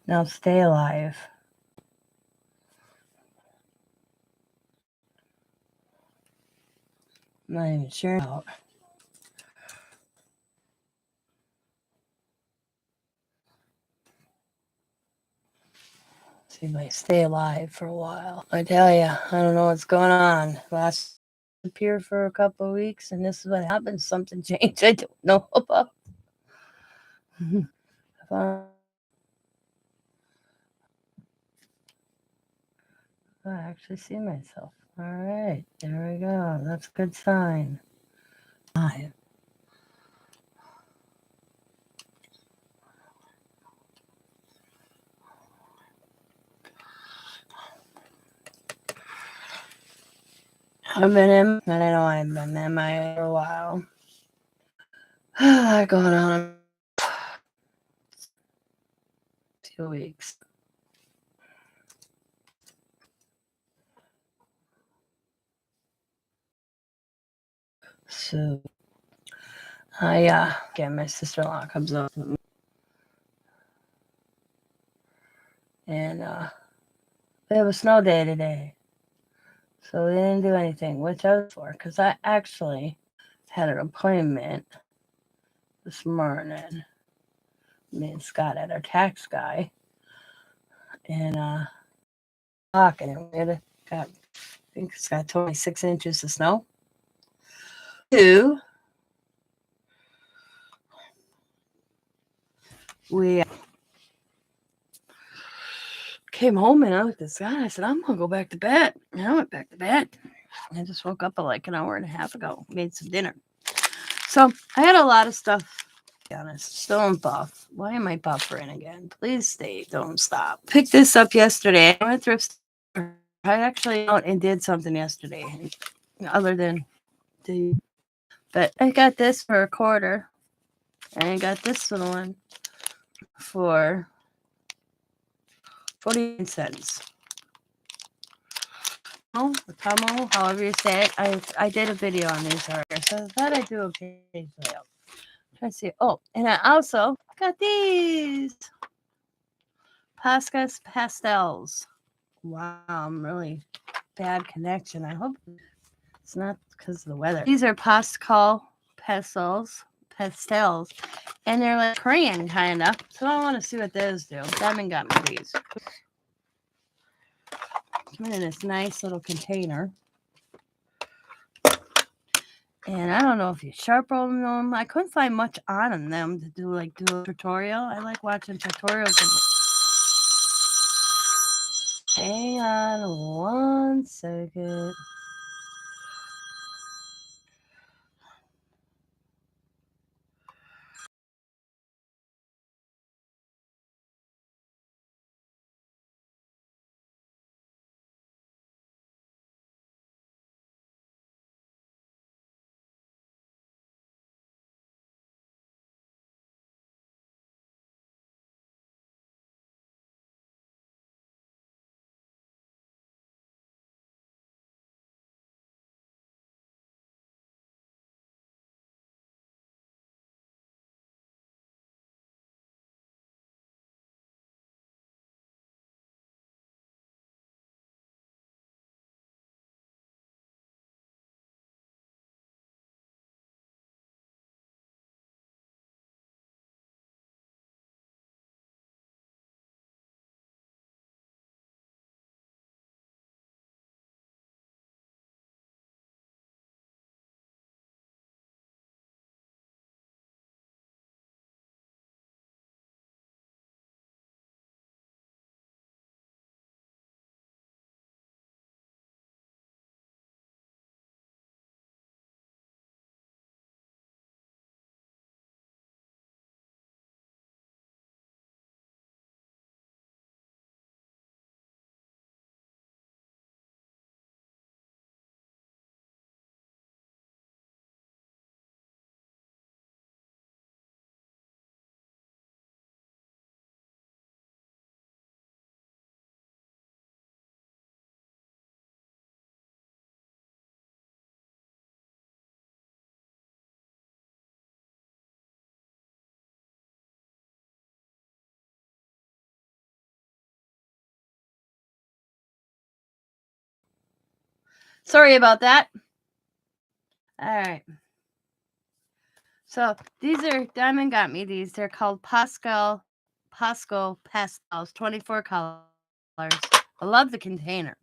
Now stay alive. I'm not even sure about. See if I stay alive for a while. I tell you, I don't know what's going on. Last appear for a couple of weeks, and this is what happened. Something changed. I don't know about. I actually see myself. All right, there we go. That's a good sign. Live. I've been in, and I know I've been MIA for a while. Going on 2 weeks. So again, my sister-in-law comes up, and we have a snow day today. So they didn't do anything, which I was for, because I actually had an appointment this morning. Me and Scott had our tax guy, and talking, and we got, I think it's got 26 inches of snow. We came home and I looked at Scott. I said, I'm gonna go back to bed. And I went back to bed. I just woke up like an hour and a half ago, made some dinner. So I had a lot of stuff, to be honest. Still in buff. Why am I buffering again? Please stay, don't stop. Picked this up yesterday. I went thrift store. I actually went and did something yesterday other than the, but I got this for $1, and I got this little one for 49 cents. Oh, Tomo, however you say it. I did a video on these earlier, so I thought I'd do a page layout. Try to see. Oh, and I also got these Pasca's pastels. Wow, I'm really bad connection. I hope it's not because of the weather. These are pastels, and they're like crayon kind of. So I want to see what those do. Diamond got me these. Come in this nice little container. And I don't know if you sharpen them. I couldn't find much on them to do a tutorial. I like watching tutorials. Hang on one second. Sorry about that. All right. So these are, Diamond got me these. They're called Pascal Pastels, 24 colors. I love the container.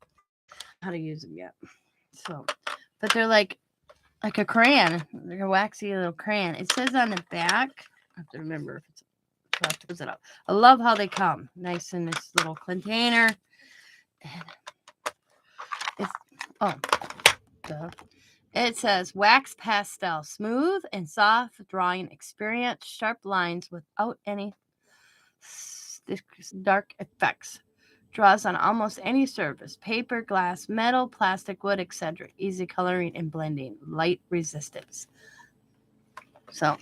How to use them yet. So, but they're like a crayon. They're a waxy little crayon. It says on the back, I have to remember if it's, I have to close it up. I love how they come. Nice in this little container. And it's, oh, duh. It says wax pastel, smooth and soft drawing experience, sharp lines without any dark effects. Draws on almost any surface, paper, glass, metal, plastic, wood, etc. Easy coloring and blending, light resistance. So,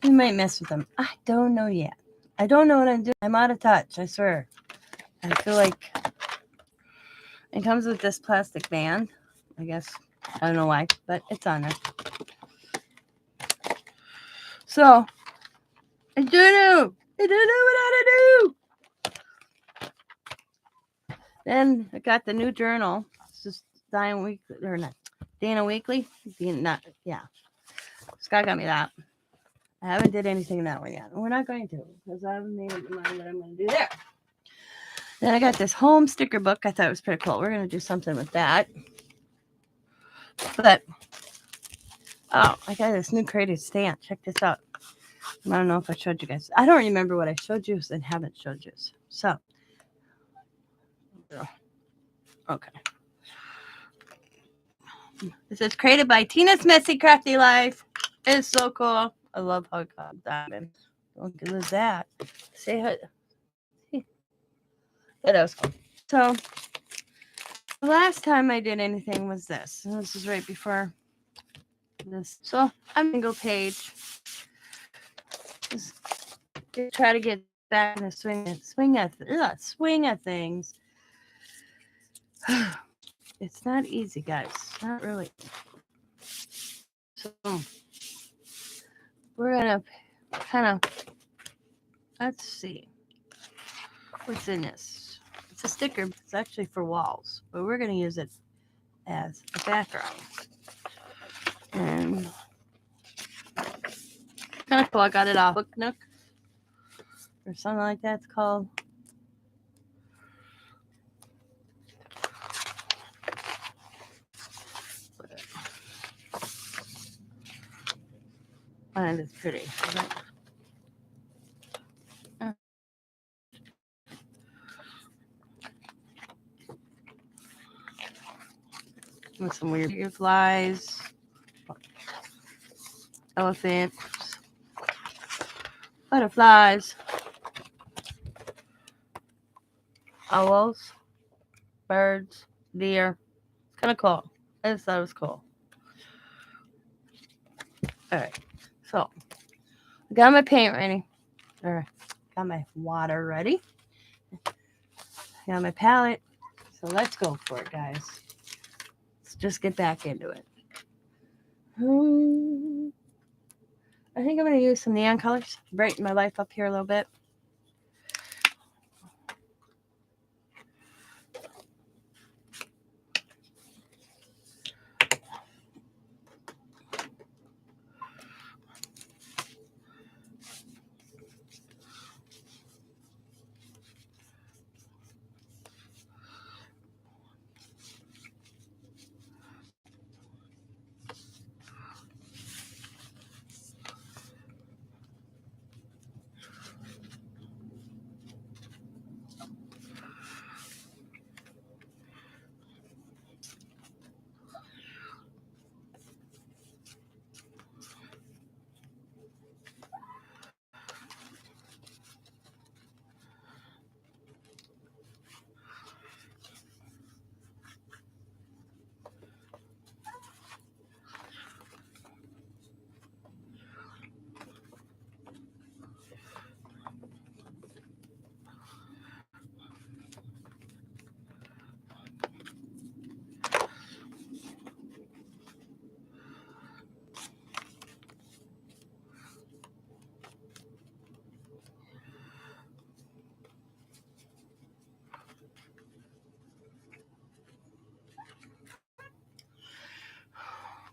you might mess with them. I don't know yet. I don't know what I'm doing. I'm out of touch, I swear. I feel like it comes with this plastic band, I guess. I don't know why, but it's on there. So, I don't know. I don't know what to do. Then I got the new journal. It's just Dana Weekly, or not Dana Weekly. Yeah. Scott got me that. I haven't did anything in that one yet. We're not going to, because I haven't made up my mind what I'm going to do there. Then I got this home sticker book. I thought it was pretty cool. We're going to do something with that. But, oh, I got this new creative stamp. Check this out. I don't know if I showed you guys. I don't remember what I showed you and haven't showed you. So, okay. This is created by Tina's Messy Crafty Life. It's so cool. I love how it got diamond. Don't lose that. Say hi. That was cool. So, the last time I did anything was this. And this is right before this. So, I'm single page. Just try to get back in the swing of things. It's not easy, guys. Not really. So, we're going to kind of, let's see. What's in this? It's a sticker. It's actually for walls, but we're going to use it as a background. And kind of cool. I got it off Book Nook or something like that. It's called. And it's pretty. With some weird flies, elephants, butterflies, owls, birds, deer. It's kind of cool. I just thought it was cool. All right, so I got my paint ready. Or got my water ready. I got my palette. So let's go for it, guys. Let's just get back into it. I think I'm going to use some neon colors to brighten my life up here a little bit.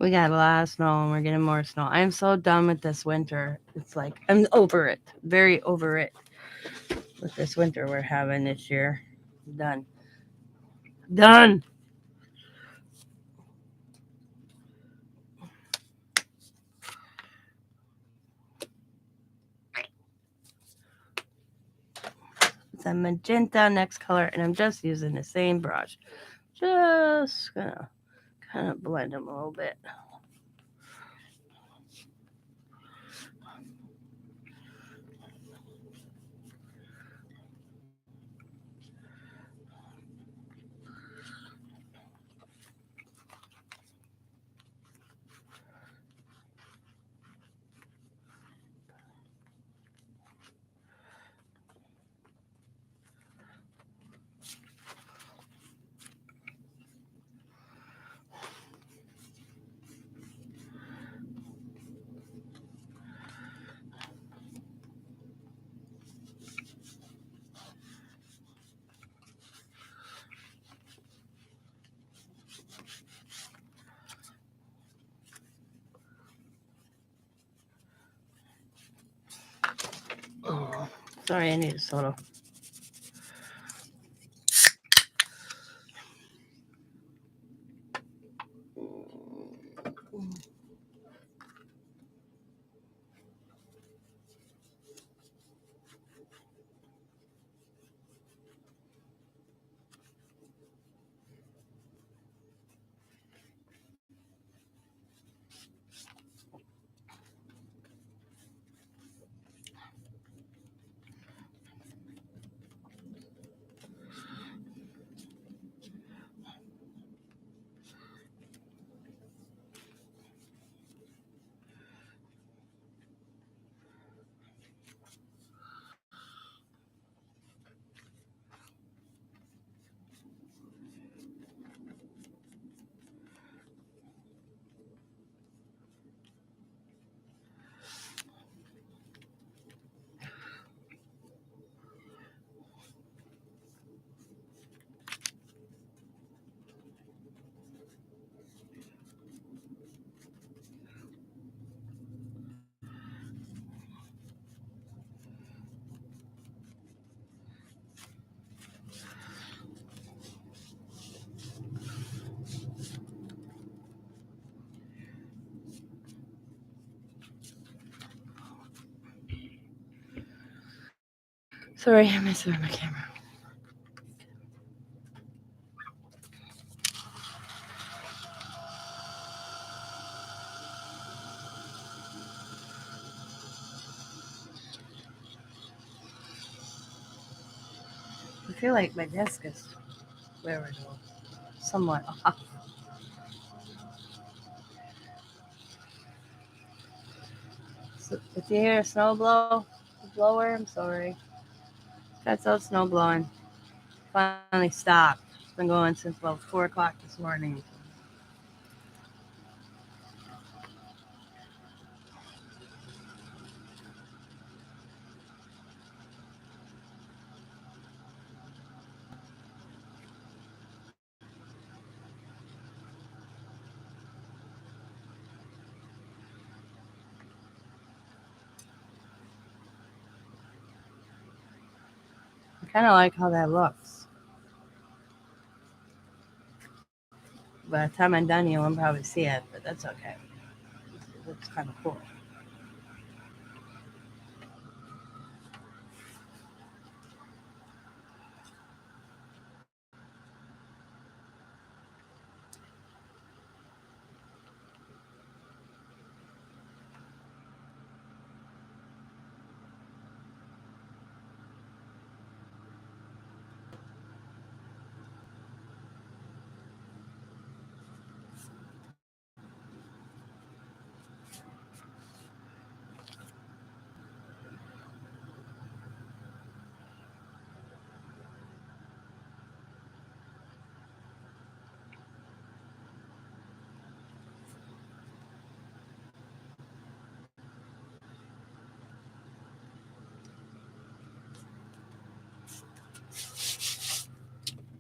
We got a lot of snow and we're getting more snow. I am so done with this winter. It's like I'm over it. Very over it with this winter we're having this year. Done. Done. It's a magenta next color and I'm just using the same brush. Just gonna kind of blend them a little bit. Oh, sorry, I need a soda. Sorry, I messed with my camera. I feel like my desk is where we go. Somewhat off. So if you hear a blower, I'm sorry. That's out snow blowing. Finally stopped. It's been going since about 4 o'clock this morning. I kind of like how that looks. By the time I'm done, you won't probably see it, but that's okay. It looks kind of cool.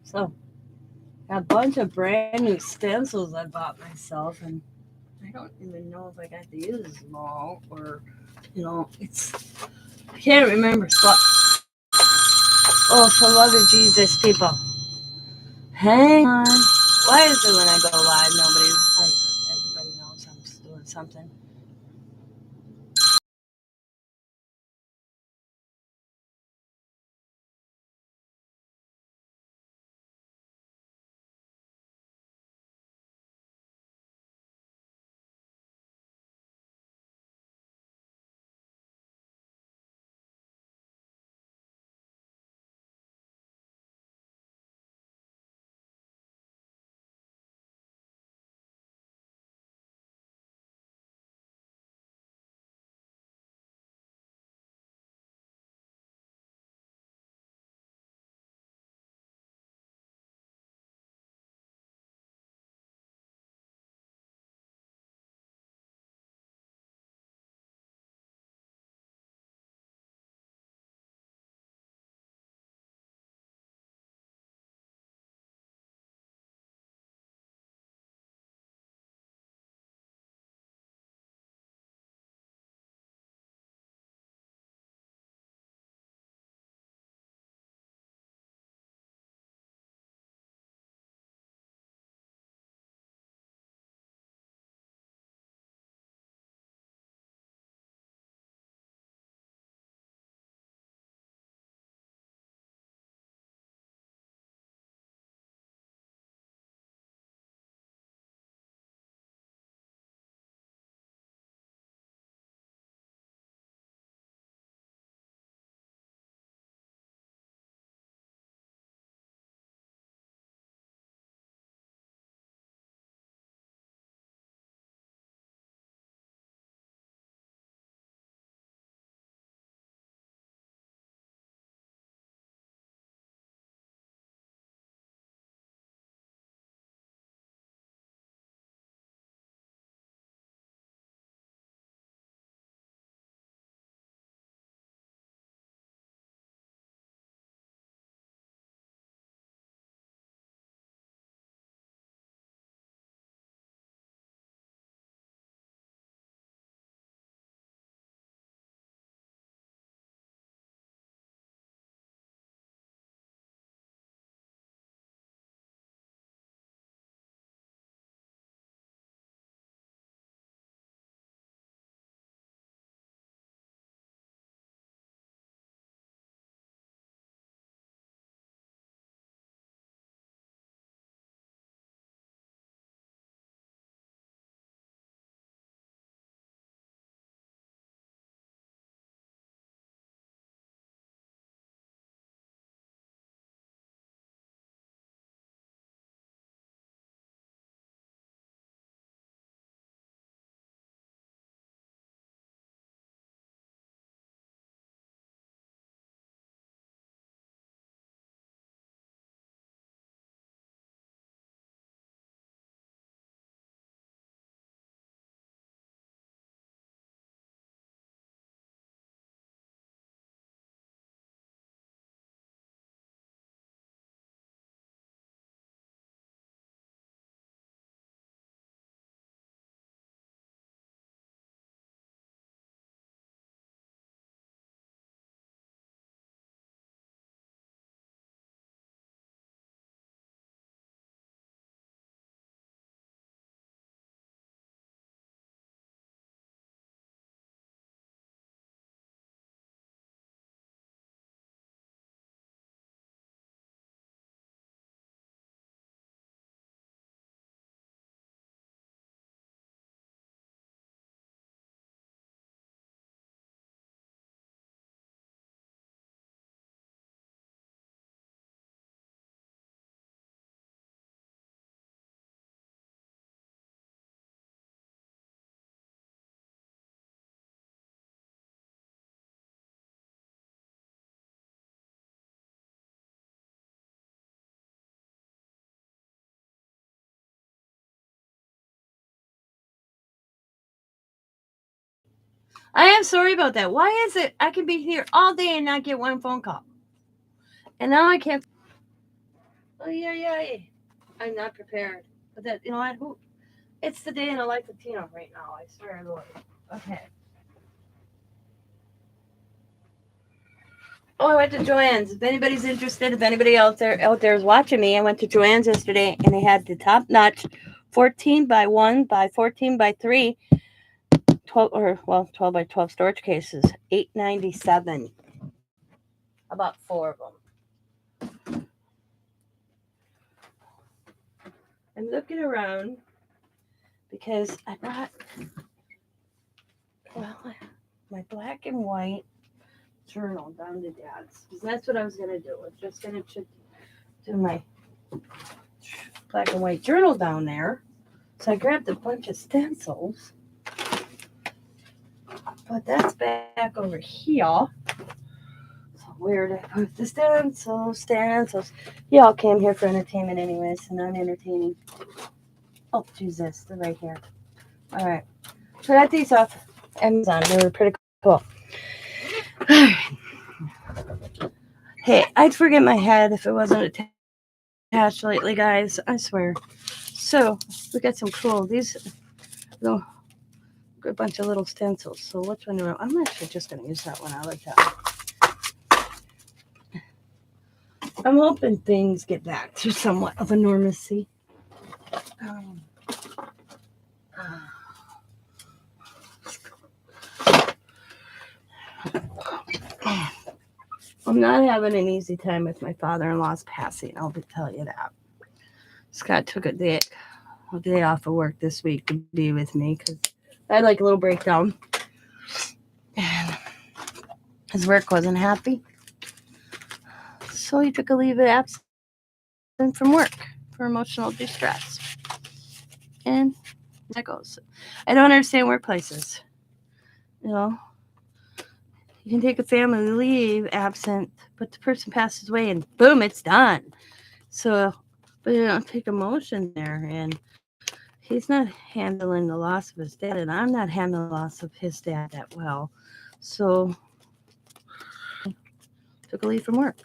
So, got a bunch of brand new stencils I bought myself, and don't even know if I got to use them all, or it's I can't remember. Oh, for love of Jesus, people, hang on. Why is it when I go live, everybody knows I'm just doing something? I am sorry about that. Why is it I can be here all day and not get one phone call? And now I can't. Oh, yeah. I'm not prepared. But that, you know what? It's the day in the life of Tino right now. I swear, Lord. Okay. Oh, I went to Joann's. If anybody's interested, if anybody out there is watching me, I went to Joann's yesterday and they had the top notch 14 by 1 by 14 by 3 12 by 12 storage cases, $8.97. About 4 of them. I'm looking around because I brought my black and white journal down to Dad's. Because that's what I was gonna do. I was just gonna do my black and white journal down there. So I grabbed a bunch of stencils. But that's back over here. So where did I put the stencils? Y'all came here for entertainment anyway, so not entertaining. Oh, Jesus, they're right here. All right. So I got these off Amazon. They were pretty cool. Hey, I'd forget my head if it wasn't attached lately, guys. I swear. So we got some cool. These little, a bunch of little stencils. So which one do I'm actually just going to use that one. I like that. I'm hoping things get back to somewhat of a normalcy. I'm not having an easy time with my father-in-law's passing. I'll tell you that. Scott took a day off of work this week to be with me because I had like a little breakdown. And his work wasn't happy. So he took a leave of absence from work for emotional distress. And that goes. I don't understand workplaces. You know, you can take a family leave absent, but the person passes away and boom, it's done. So, but you don't take emotion there. And he's not handling the loss of his dad, and I'm not handling the loss of his dad that well. So, took a leave from work.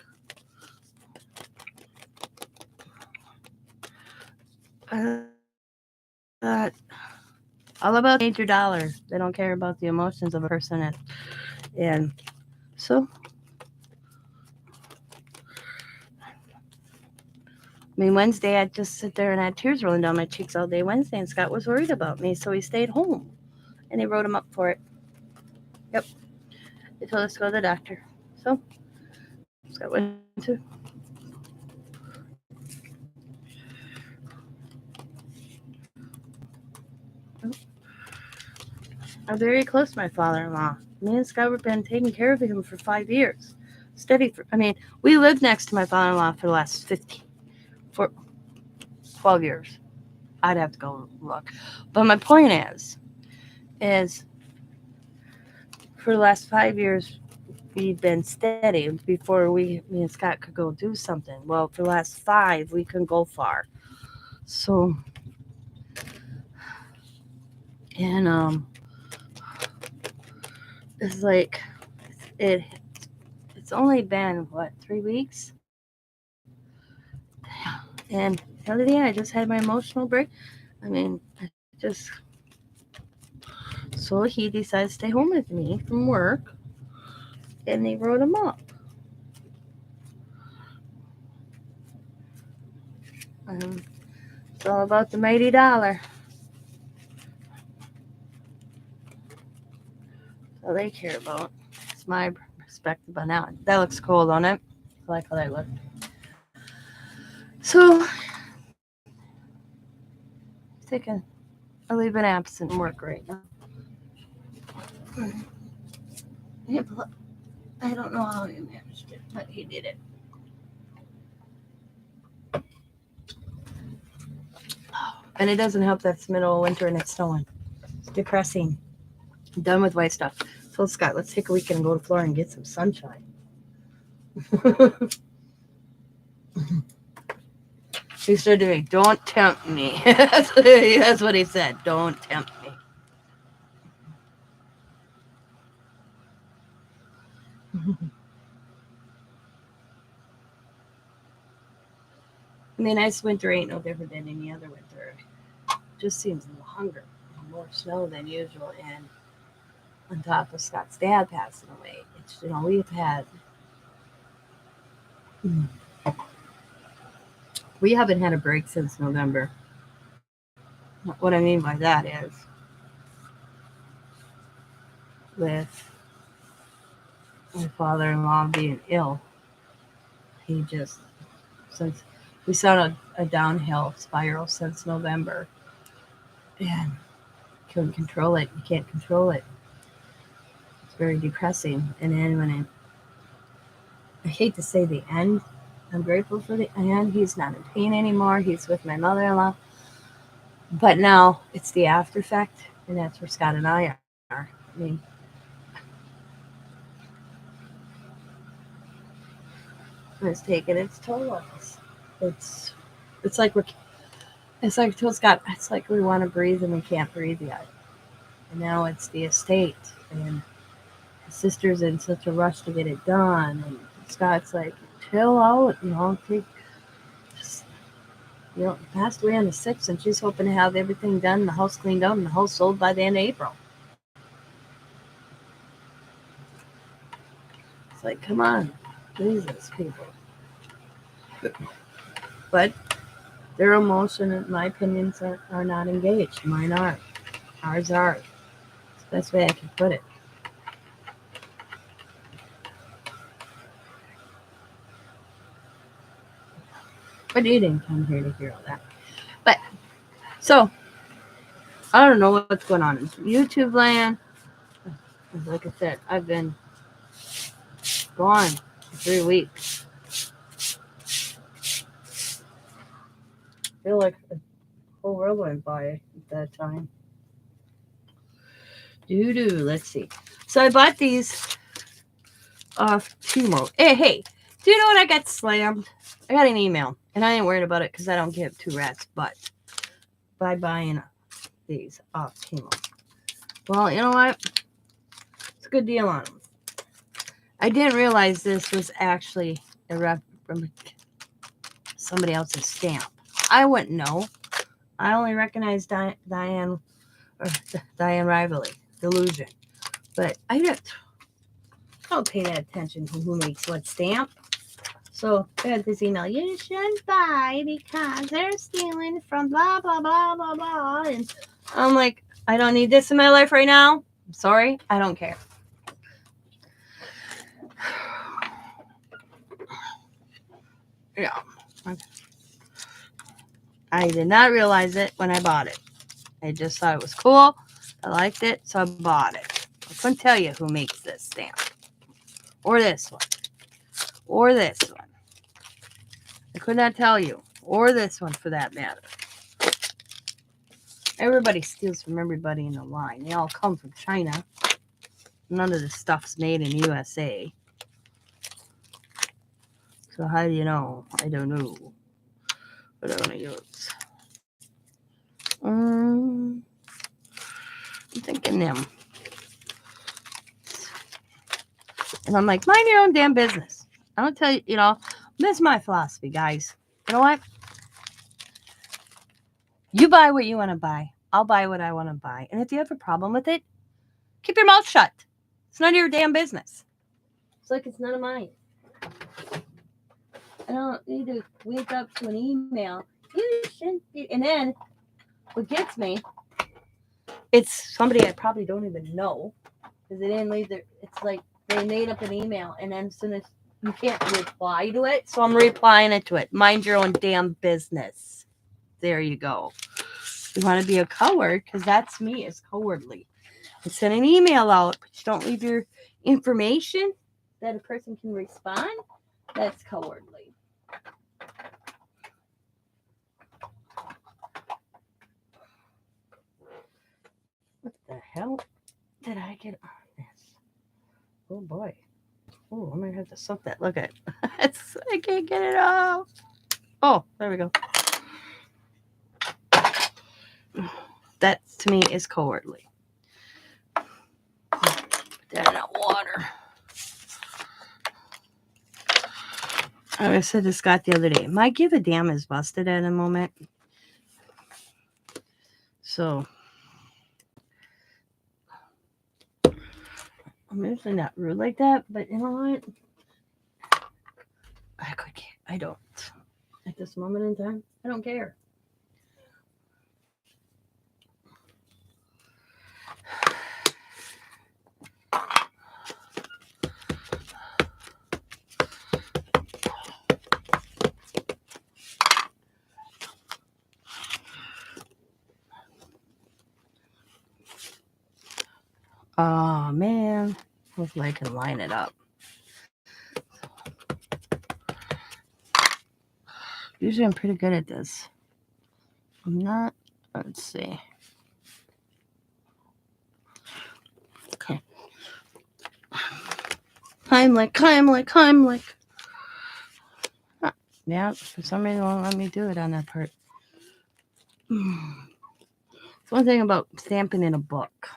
All about major dollar. They don't care about the emotions of a person. And so, I mean, Wednesday, I'd just sit there and I had tears rolling down my cheeks all day Wednesday, and Scott was worried about me, so he stayed home. And they wrote him up for it. Yep. They told us to go to the doctor. So, Scott went to. I'm very close to my father-in-law. Me and Scott have been taking care of him for 5 years. We lived next to my father-in-law for the last 12 years. I'd have to go look. But my point is for the last 5 years, we've been steady before me and Scott could go do something. Well, for the last 5, we couldn't go far. So, and it's like it's only been 3 weeks, and the other day I just had my emotional break. I mean, so he decided to stay home with me from work, and they wrote him up. It's all about the mighty dollar. All they care about. It's my perspective on that. That looks cool, don't it? I like how that looked. So, taking a leave and absent work right now. I don't know how he managed it, but he did it. And it doesn't help that it's middle of winter and it's snowing. It's depressing. I'm done with white stuff. So Scott, let's take a weekend and go to Florida and get some sunshine. He said to me, "Don't tempt me." That's what he said. Don't tempt me. I mean, this winter ain't no different than any other winter. just seems longer, more snow than usual, and on top of Scott's dad passing away, it's we haven't had a break since November. What I mean by that is, with my father-in-law being ill, he just since we saw a downhill spiral since November, and couldn't control it. You can't control it. It's very depressing. And then when I hate to say the end, I'm grateful for the end. He's not in pain anymore. He's with my mother-in-law. But now it's the after effect, and that's where Scott and I are. I mean, it's taking its toll on us. It's it's like we're it's like I told Scott, it's like we want to breathe and we can't breathe yet. And now it's the estate, and his sister's in such a rush to get it done, and Scott's like, chill out, take just passed away on the 6th, and she's hoping to have everything done, the house cleaned out, and the house sold by the end of April. It's like, come on, Jesus, people. But their emotion, in my opinions, are not engaged. Mine are. Ours are. It's the best way I can put it. But you didn't come here to hear all that. But, so, I don't know what's going on in YouTube land. Like I said, I've been gone for 3 weeks. I feel like the whole world went by at that time. Let's see. So I bought these off Timo. Hey, do you know what I got slammed? I got an email, and I ain't worried about it because I don't give 2 rats, but by buying these off Timo. Well, you know what? It's a good deal on them. I didn't realize this was actually a rep from somebody else's stamp. I wouldn't know. I only recognize Diane Rivalry, Delusion. But I don't pay that attention to who makes what stamp. So I got this email. You shouldn't buy because they're stealing from blah, blah, blah, blah, blah. And I'm like, I don't need this in my life right now. I'm sorry. I don't care. Yeah. I did not realize it when I bought it. I just thought it was cool. I liked it, so I bought it. I couldn't tell you who makes this stamp. Or this one. Or this one. I could not tell you. Or this one, for that matter. Everybody steals from everybody in the line. They all come from China. None of this stuff's made in USA. So how do you know? I don't know. What I want to use? I'm thinking them. And I'm like, mind your own damn business. I don't tell you, this is my philosophy, guys. You know what? You buy what you want to buy. I'll buy what I want to buy. And if you have a problem with it, keep your mouth shut. It's none of your damn business. It's like it's none of mine. I don't need to wake up to an email. You shouldn't be. And then what gets me, it's somebody I probably don't even know. Because they didn't leave it's like they made up an email, and then as soon as you can't reply to it, so I'm replying it to it. Mind your own damn business. There you go. You want to be a coward, because that's me, is cowardly. And send an email out, but you don't leave your information that a person can respond. That's cowardly. What the hell did I get on this? Oh boy. Oh, I'm gonna have to suck that. Look at it. I can't get it off. Oh, there we go. That to me is cowardly. Put that in that water. I said to Scott the other day, my give a damn is busted at the moment. So I'm usually not rude like that, but you know what? I don't. At this moment in time, I don't care. Oh man, hopefully I can line it up. Usually I'm pretty good at this. I'm not. Let's see. Okay. Heimlich. Yeah, for some reason it won't let me do it on that part. It's one thing about stamping in a book,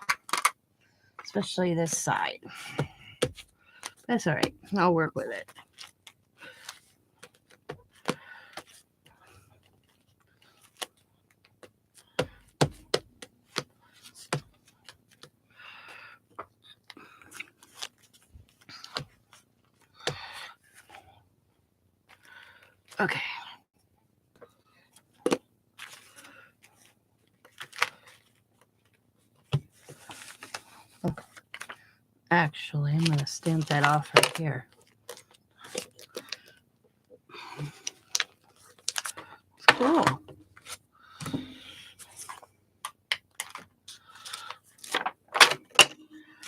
especially this side. That's all right. I'll work with it. Okay. Actually, I'm going to stamp that off right here. It's cool.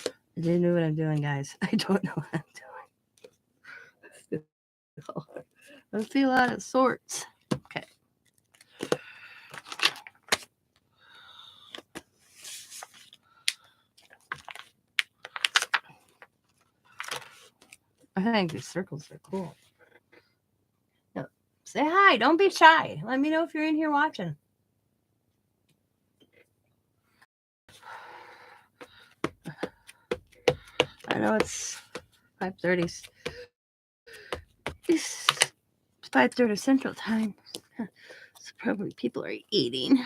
I didn't know what I'm doing, guys. I don't know what I'm doing. I see a lot of sorts. Okay. I think these circles are cool. No, say hi. Don't be shy. Let me know if you're in here watching. I know it's 5:30. It's 5:30 Central Time. So probably people are eating.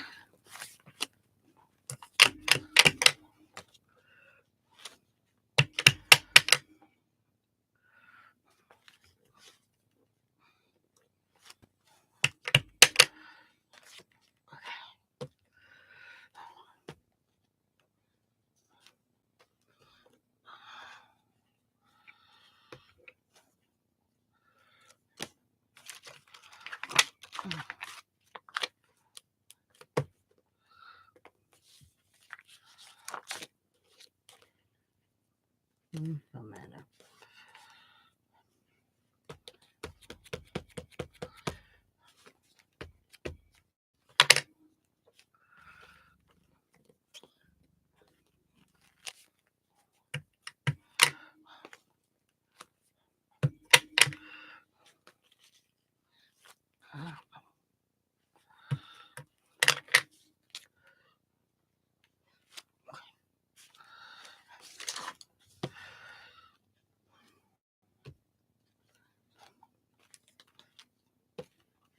No matter.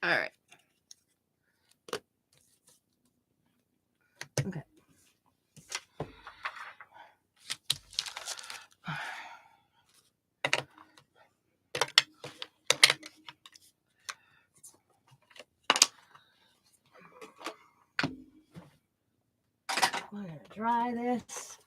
All right. Okay. We're going to dry this.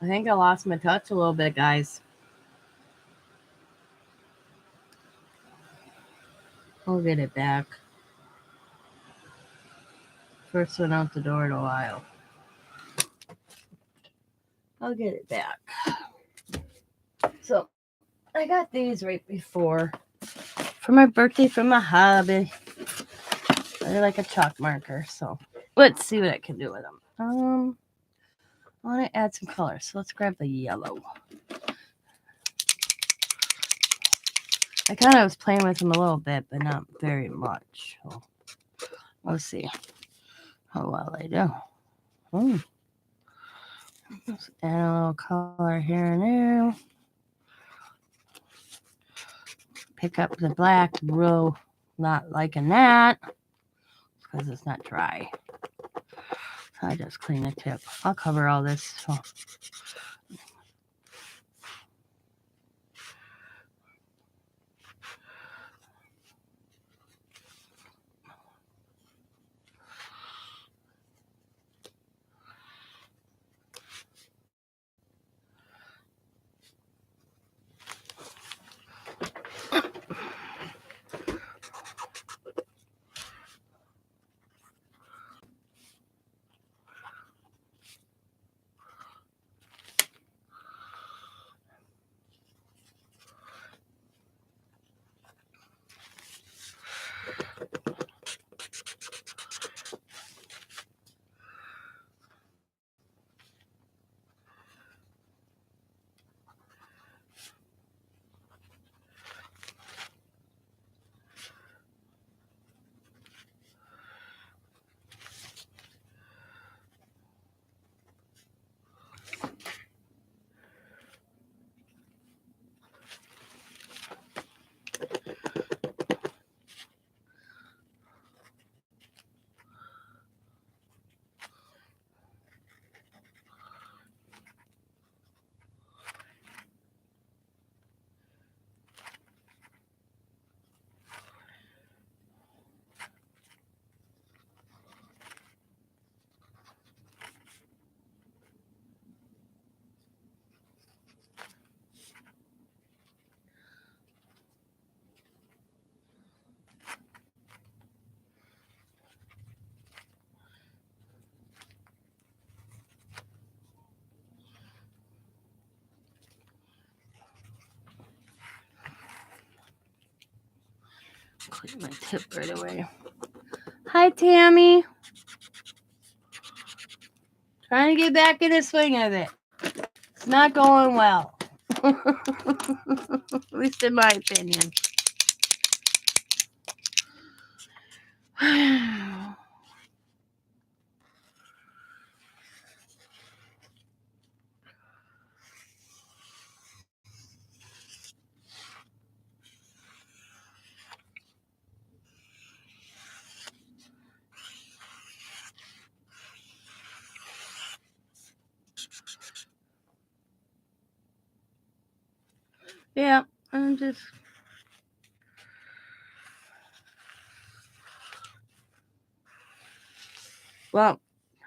I think I lost my touch a little bit, guys. I'll get it back. First one out the door in a while. I'll get it back. So I got these right before for my birthday from my hubby. They're like a chalk marker, so let's see what I can do with them. I want to add some color, so let's grab the yellow. I kind of was playing with them a little bit, but not very much. So we'll see how well they do. Let's add a little color here and there. Pick up the black, real not liking that because it's not dry. So I just clean the tip. I'll cover all this. So. Clean my tip right away. Hi, Tammy. Trying to get back in the swing of it. It's not going well. At least in my opinion. Yeah, I'm just... Well,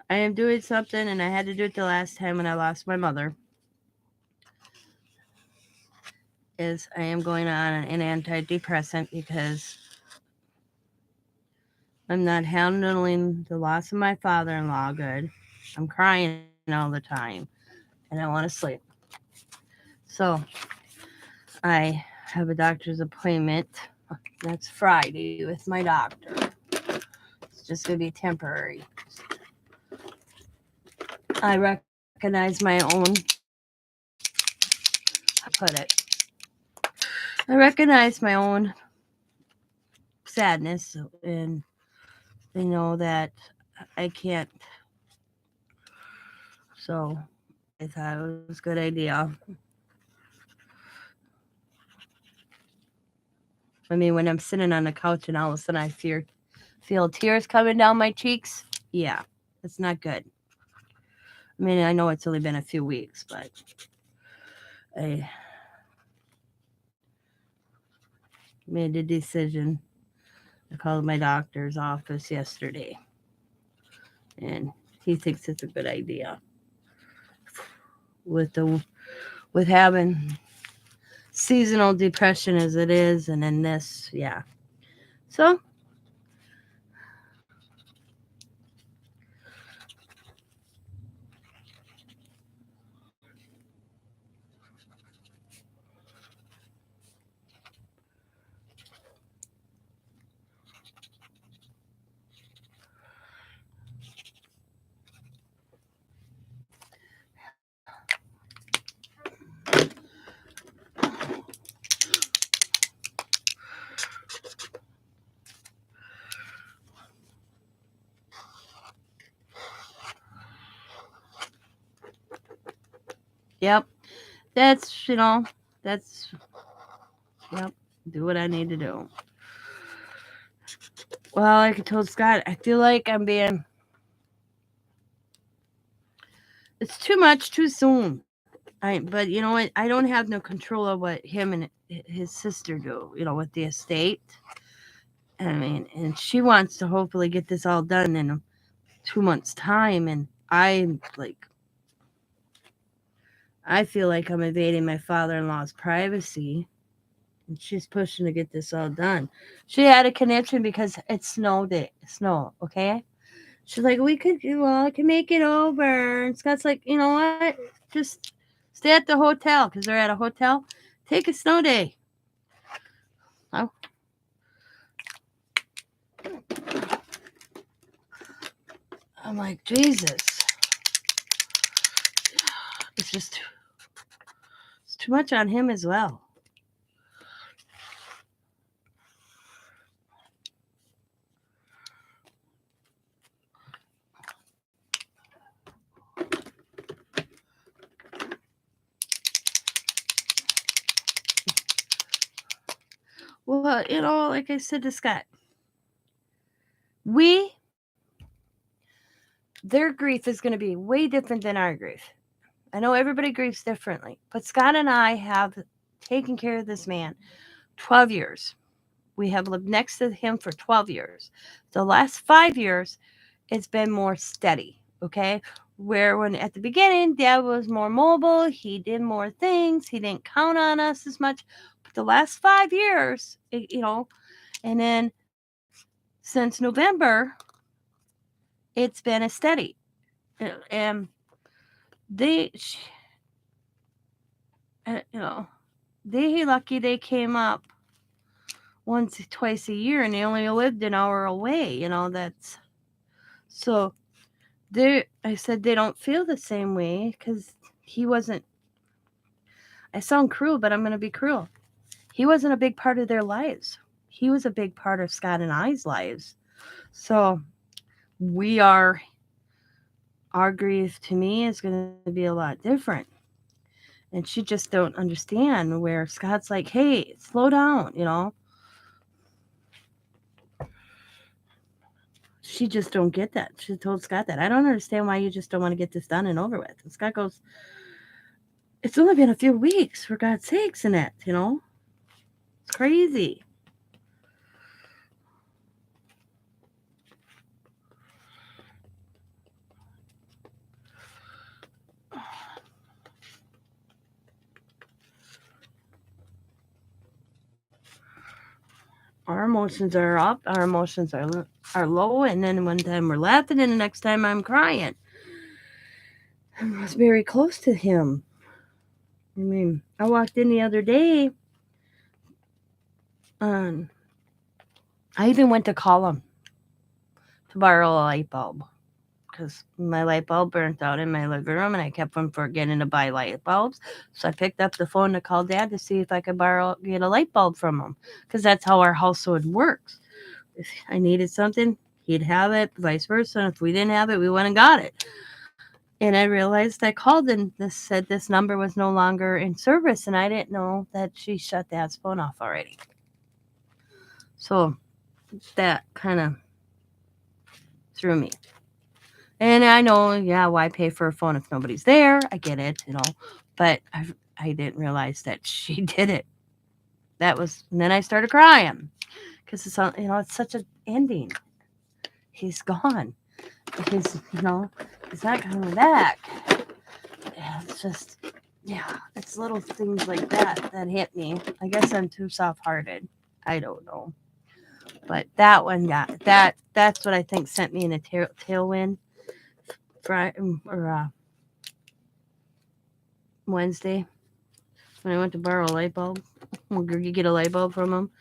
I am doing something, and I had to do it the last time when I lost my mother. Is I am going on an antidepressant because I'm not handling the loss of my father-in-law good. I'm crying all the time, and I want to sleep. So I have a doctor's appointment. That's Friday with my doctor. It's just going to be temporary. I recognize my own, how to put it, I recognize my own sadness, and they know that I can't. So I thought it was a good idea. I mean, when I'm sitting on the couch and all of a sudden I feel tears coming down my cheeks, yeah, it's not good. I mean, I know it's only been a few weeks, but I made a decision. I called my doctor's office yesterday, and he thinks it's a good idea. with having seasonal depression as it is, and then this, yeah. So yep, that's that's yep. Do what I need to do. Well, like I told Scott, I feel like I'm being. It's too much too soon. But you know what? I don't have no control of what him and his sister do. With the estate. I mean, and she wants to hopefully get this all done in 2 months' time, and I feel like I'm invading my father-in-law's privacy, and she's pushing to get this all done. She had a conniption because it's snow day, snow. Okay, she's like, I can make it over. And Scott's like, you know what? Just stay at the hotel because they're at a hotel. Take a snow day. Oh. I'm like, Jesus. It's too much on him as well. Well, like I said to Scott, their grief is going to be way different than our grief. I know everybody grieves differently, but Scott and I have taken care of this man 12 years. We have lived next to him for 12 years. The last 5 years, it's been more steady, okay? Where when at the beginning, Dad was more mobile, he did more things, he didn't count on us as much. But the last 5 years, and then since November, it's been a steady. And they, they lucky they came up once, twice a year, and they only lived an hour away. That's so. I said they don't feel the same way because he wasn't. I sound cruel, but I'm going to be cruel. He wasn't a big part of their lives. He was a big part of Scott and I's lives. So our grief to me is going to be a lot different. And she just don't understand where Scott's like, hey, slow down. She just don't get that. She told Scott that. I don't understand why you just don't want to get this done and over with. And Scott goes, it's only been a few weeks, for God's sakes, in it, It's crazy. Our emotions are up, our emotions are low, and then one time we're laughing, and the next time I'm crying. I was very close to him. I mean, I walked in the other day, and I even went to call him to borrow a light bulb because my light bulb burnt out in my living room, and I kept on forgetting to buy light bulbs. So I picked up the phone to call Dad to see if I could get a light bulb from him, because that's how our household works. If I needed something, he'd have it, vice versa. And if we didn't have it, we went and got it. And I realized I called and this said this number was no longer in service, and I didn't know that she shut Dad's phone off already. So that kind of threw me. And I know, yeah, why pay for a phone if nobody's there? I get it, but I didn't realize that she did it. And then I started crying because it's such an ending. He's gone. He's not coming back. it's just, yeah, it's little things like that hit me. I guess I'm too soft-hearted. I don't know. But that one, yeah, that's what I think sent me in a tailwind. Friday or Wednesday when I went to borrow a light bulb. You get a light bulb from him,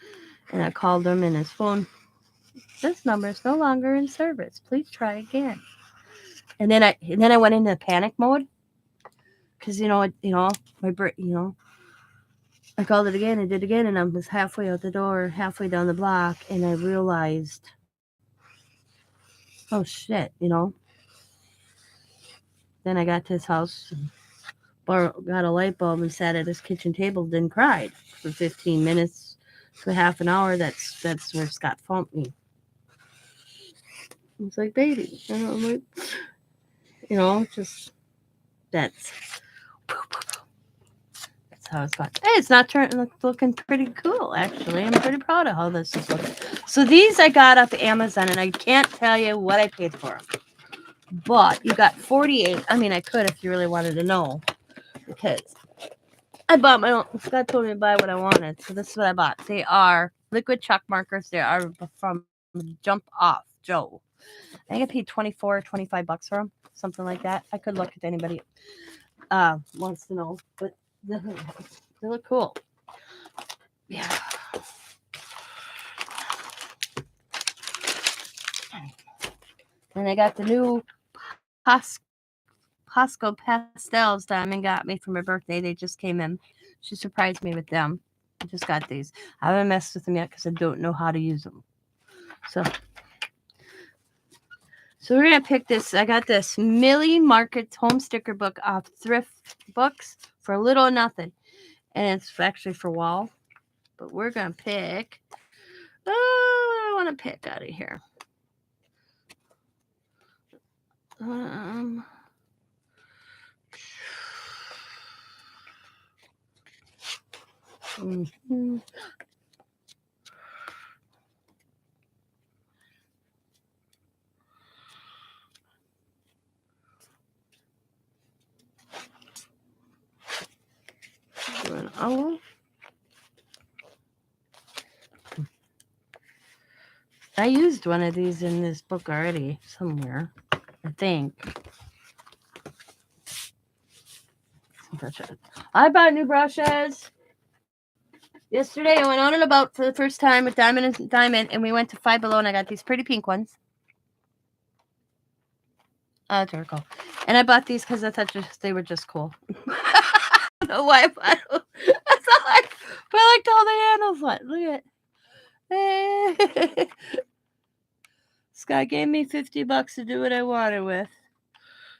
and I called him, and his phone. This number is no longer in service. Please try again. And then I went into panic mode because I called it again and did it again, and I was halfway out the door, halfway down the block, and I realized, oh shit, Then I got to his house, got a light bulb, and sat at his kitchen table, then cried for 15 minutes to half an hour. That's where Scott phoned me. It's like, baby, I'm like, just that's how it's going. Hey, it's not looking pretty cool, actually. I'm pretty proud of how this is looking. So these I got off Amazon, and I can't tell you what I paid for them. But you got 48. I mean, I could if you really wanted to know, because I bought my own. Scott told me to buy what I wanted, so this is what I bought. They are liquid chalk markers. They are from Jump Off Joe. I think I paid $25 for them, something like that. I could look if anybody wants to know, but they look cool. Yeah. And I got the new Costco pastels Diamond got me for my birthday. They just came in. She surprised me with them. I just got these. I haven't messed with them yet because I don't know how to use them. So we're going to pick this. I got this Millie Markets home sticker book off Thrift Books for a little or nothing. And it's actually for wall. But we're going to pick. What do I want to pick out of here? Mm-hmm. Oh, I used one of these in this book already somewhere, I think. I bought new brushes. Yesterday, I went out and about for the first time with Diamond, and we went to Five Below, and I got these pretty pink ones. Oh, they're cool. And I bought these because I thought they were just cool. I don't know why I bought them. That's all I liked all the handles. Look at Scott gave me $50 to do what I wanted with.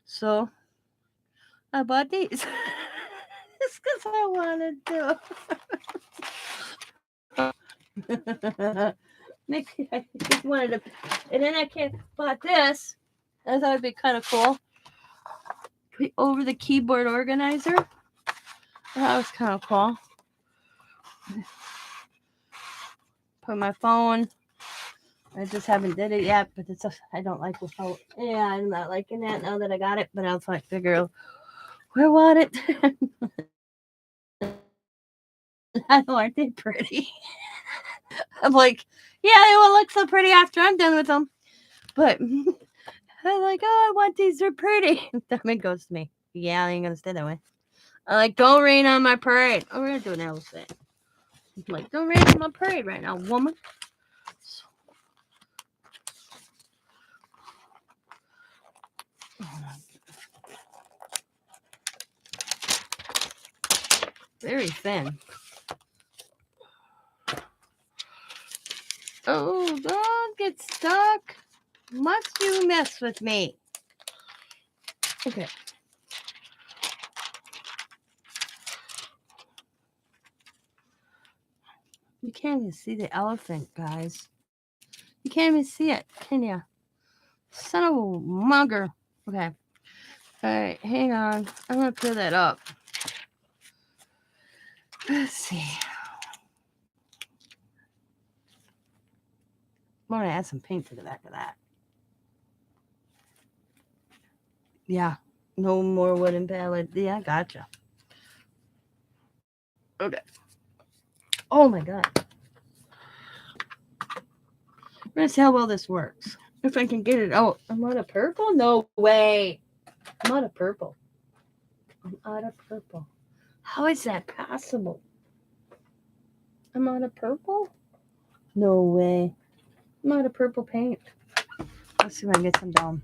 So I bought these. Just because I wanted to. Maybe I just wanted to. And then I bought this. I thought it'd be kind of cool. Over the keyboard organizer. That was kind of cool. Put my phone. I just haven't did it yet, but I don't like the phone. Yeah, I'm not liking that now that I got it, but I'll figure out where I want it. I know, aren't they pretty? I'm like, yeah, they will look so pretty after I'm done with them. But I'm like, oh, I want these. They're pretty. Diamond goes to me, yeah, I ain't gonna stay that way. I'm like, don't rain on my parade. Oh, we're gonna do an elephant. I'm like, don't rain on my parade right now, woman. Very thin. Oh, don't get stuck. Must you mess with me? Okay. You can't even see the elephant, guys. You can't even see it, can you? Son of a mugger. Okay. All right, hang on. I'm going to peel that up. Let's see. I'm going to add some paint to the back of that. Yeah. No more wooden pallet. Yeah, gotcha. Okay. Oh my god. I'm gonna see how well this works. If I can get it out. I'm out of purple? No way. I'm out of purple. I'm out of purple. How is that possible? I'm out of purple? No way. I'm out of purple paint. Let's see if I can get some down.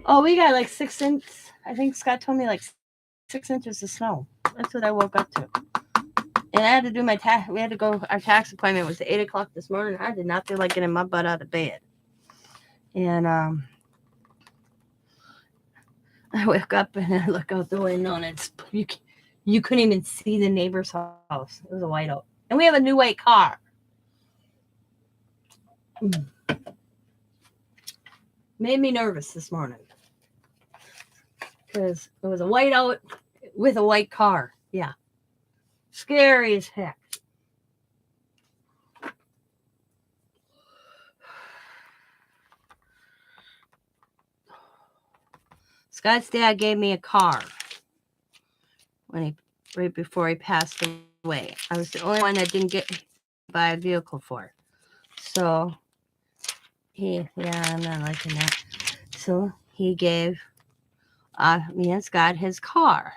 Oh, we got like 6 inches. I think Scott told me like 6 inches of snow. That's what I woke up to. And I had to do my tax. We had to go. Our tax appointment was at 8 o'clock this morning. I did not feel like getting my butt out of bed. And I wake up and I look out the window and it's you couldn't even see the neighbor's house. It was a whiteout, and we have a new white car. Made me nervous this morning because it was a whiteout with a white car. Yeah, scary as heck. Scott's dad gave me a car when he right before he passed away. I was the only one that didn't get buy a vehicle for. So I'm not liking that. So he gave me and Scott his car.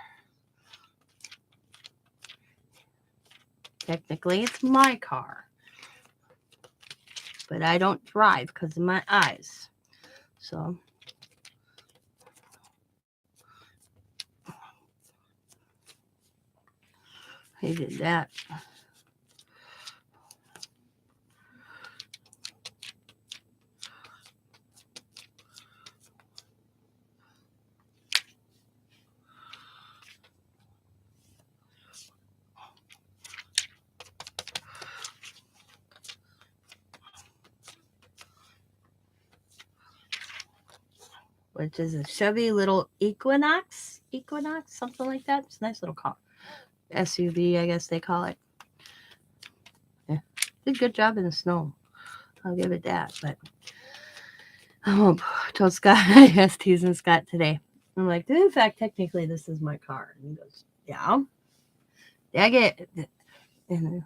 Technically, it's my car, but I don't drive because of my eyes. So he did that. Which is a Chevy little Equinox, something like that. It's a nice little car. SUV, I guess they call it. Yeah. Did a good job in the snow. I'll give it that. But I told Scott, I asked teasing Scott today. I'm like, in fact, technically, this is my car. And he goes, yeah. And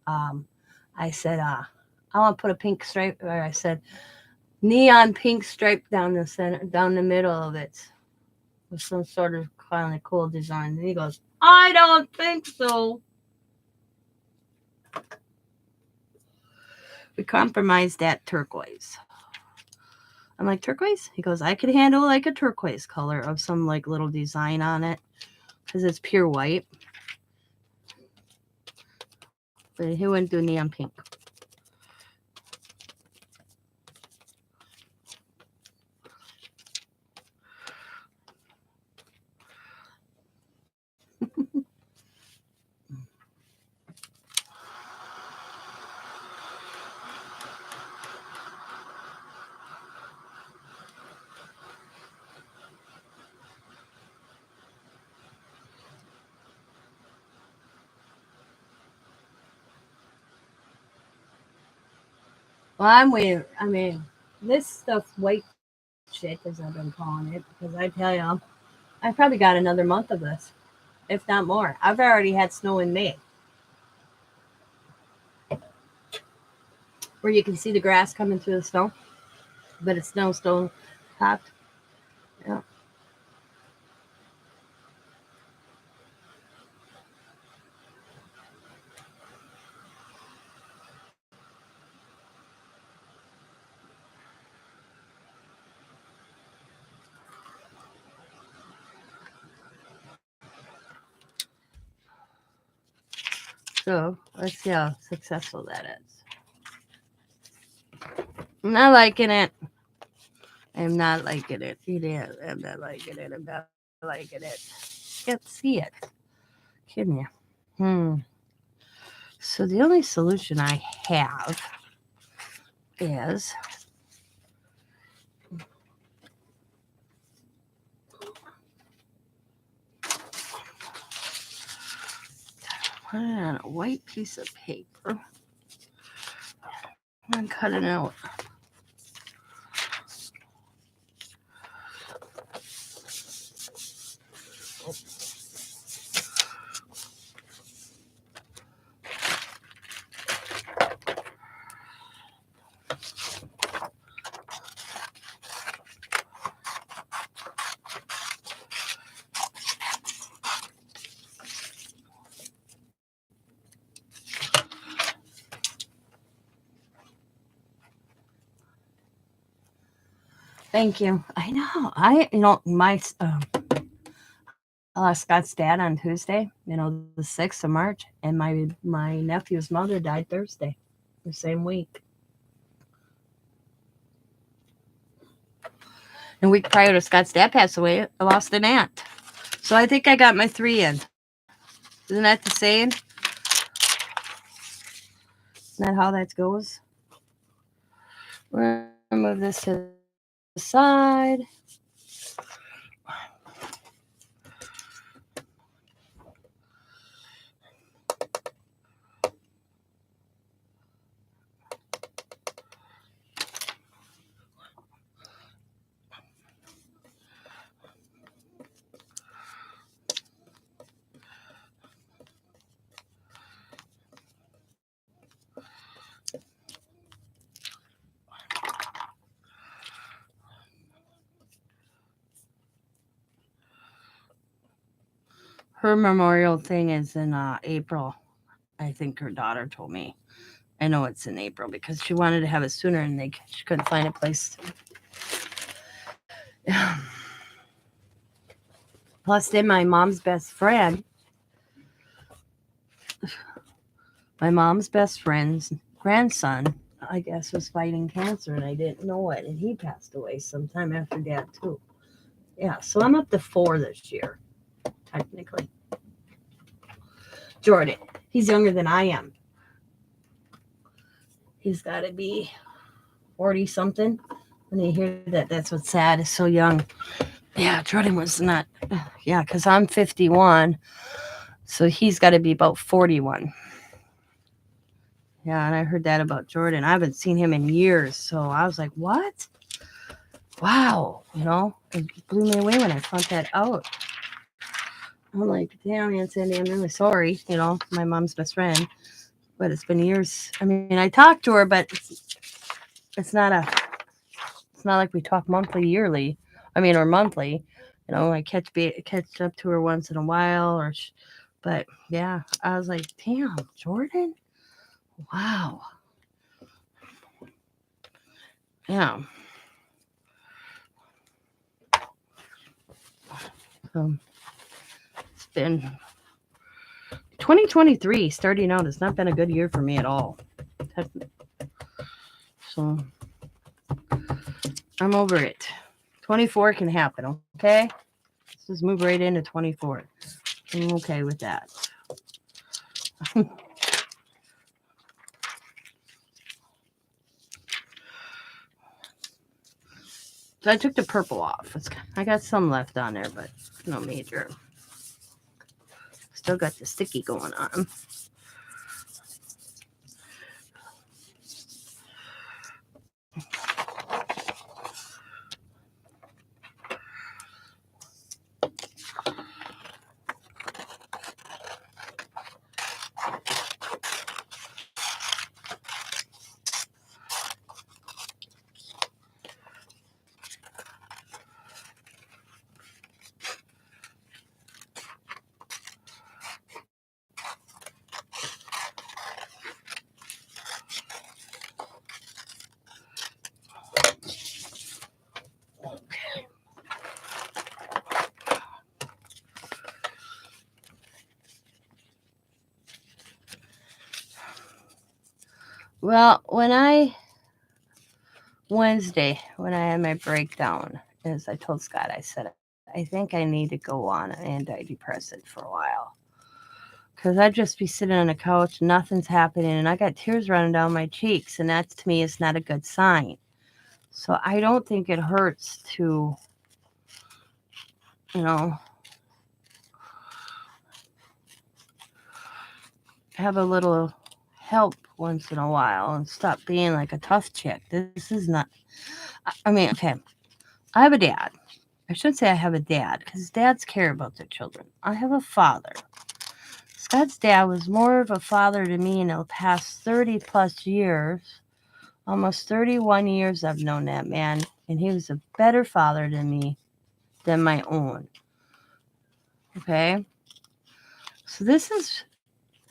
I said, I want to put a pink stripe, or I said, neon pink stripe down the center, down the middle of it, with some sort of kind of cool design. And he goes, I don't think so. We compromised at turquoise. I'm like, turquoise? He goes, I could handle like a turquoise color of some like little design on it because it's pure white. But he wouldn't do neon pink. Well, I'm weird. I mean, this stuff white shit, as I've been calling it, because I tell you, I probably got another month of this, if not more. I've already had snow in May, where you can see the grass coming through the snow, but it's snow still topped. Yeah. So let's see how successful that is. I'm not liking it. I'm not liking it. I'm not liking it. I'm not liking it. Can't see it. Can you? So the only solution I have is put it on a white piece of paper and cut it out. Thank you. I know. I lost Scott's dad on Tuesday, the 6th of March, and my nephew's mother died Thursday, the same week. And a week prior to Scott's dad passed away, I lost an aunt. So I think I got my 3 in. Isn't that the saying? Isn't that how that goes? We're going to move this to the side. Her memorial thing is in April. I think her daughter told me. I know it's in April because she wanted to have it sooner and she couldn't find a place. Plus, then my mom's best friend's grandson, I guess, was fighting cancer, and I didn't know it, and he passed away sometime after Dad too. Yeah, so I'm up to 4 this year, technically. Jordan, he's younger than I am. He's got to be 40 something. When you hear that, that's what's sad. Is so young. Yeah, Jordan was not. Yeah, because I'm 51, so he's got to be about 41. Yeah, and I heard that about Jordan. I haven't seen him in years, so I was like, what? Wow, it blew me away when I found that out. I'm like, damn, Aunt Sandy, I'm really sorry, my mom's best friend. But it's been years. I mean, I talked to her, but it's not like we talk monthly, yearly. Or monthly. I catch up to her once in a while, but yeah, I was like, damn, Jordan, wow, yeah. It's been 2023 starting out. It's not been a good year for me at all. So I'm over it. 24 can happen, okay? Let's just move right into 24. I'm okay with that. So I took the purple off. I got some left on there, but no major. Still got the sticky going on. Well, Wednesday, when I had my breakdown, as I told Scott, I said, I think I need to go on an antidepressant for a while. Because I'd just be sitting on the couch, nothing's happening, and I got tears running down my cheeks, and that to me is not a good sign. So I don't think it hurts to, have a little help once in a while and stop being like a tough chick. This is not, okay, I have a dad. I shouldn't say I have a dad because dads care about their children. I have a father. Scott's dad was more of a father to me in the past 30 plus years. Almost 31 years I've known that man, and he was a better father to me than my own. Okay? So this is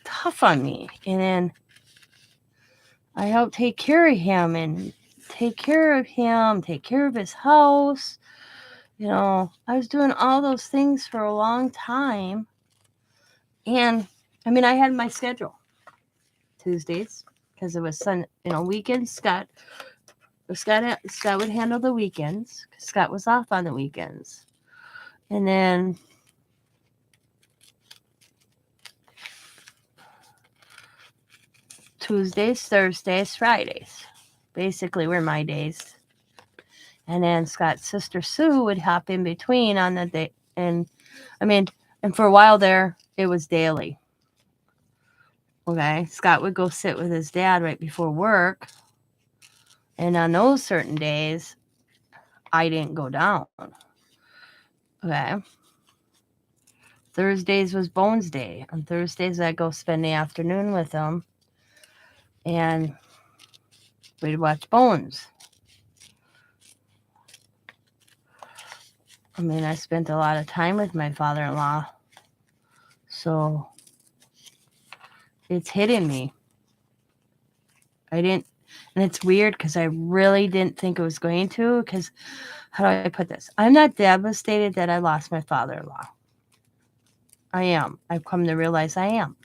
tough on me. And then I help take care of him and take care of him, take care of his house. I was doing all those things for a long time. And I had my schedule. Tuesdays, because it was weekends. Scott would handle the weekends. Scott was off on the weekends. And then Tuesdays, Thursdays, Fridays basically were my days. And then Scott's sister Sue would hop in between on the day. And for a while there, it was daily. Okay. Scott would go sit with his dad right before work. And on those certain days, I didn't go down. Okay. Thursdays was Bones Day. On Thursdays, I'd go spend the afternoon with him. And we'd watch Bones. I spent a lot of time with my father-in-law. So it's hitting me. And it's weird because I really didn't think it was going to. Because, how do I put this? I'm not devastated that I lost my father-in-law. I am. I've come to realize I am.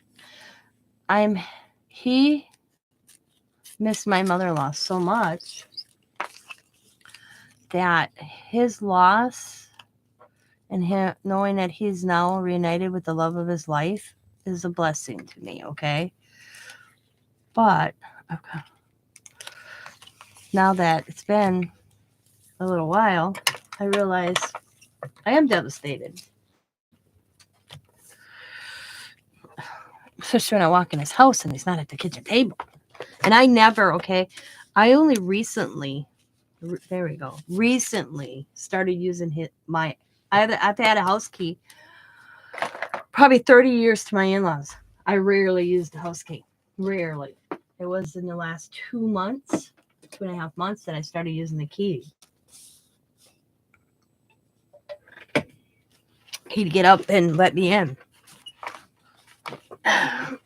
He missed my mother-in-law so much that his loss and him knowing that he's now reunited with the love of his life is a blessing to me, okay? But okay, now that it's been a little while, I realize I am devastated. Especially when I walk in his house and he's not at the kitchen table. And I never, okay, I only recently started using I've had a house key probably 30 years to my in-laws. I rarely used a house key. Rarely. It was in the last 2.5 months that I started using the key. He'd get up and let me in.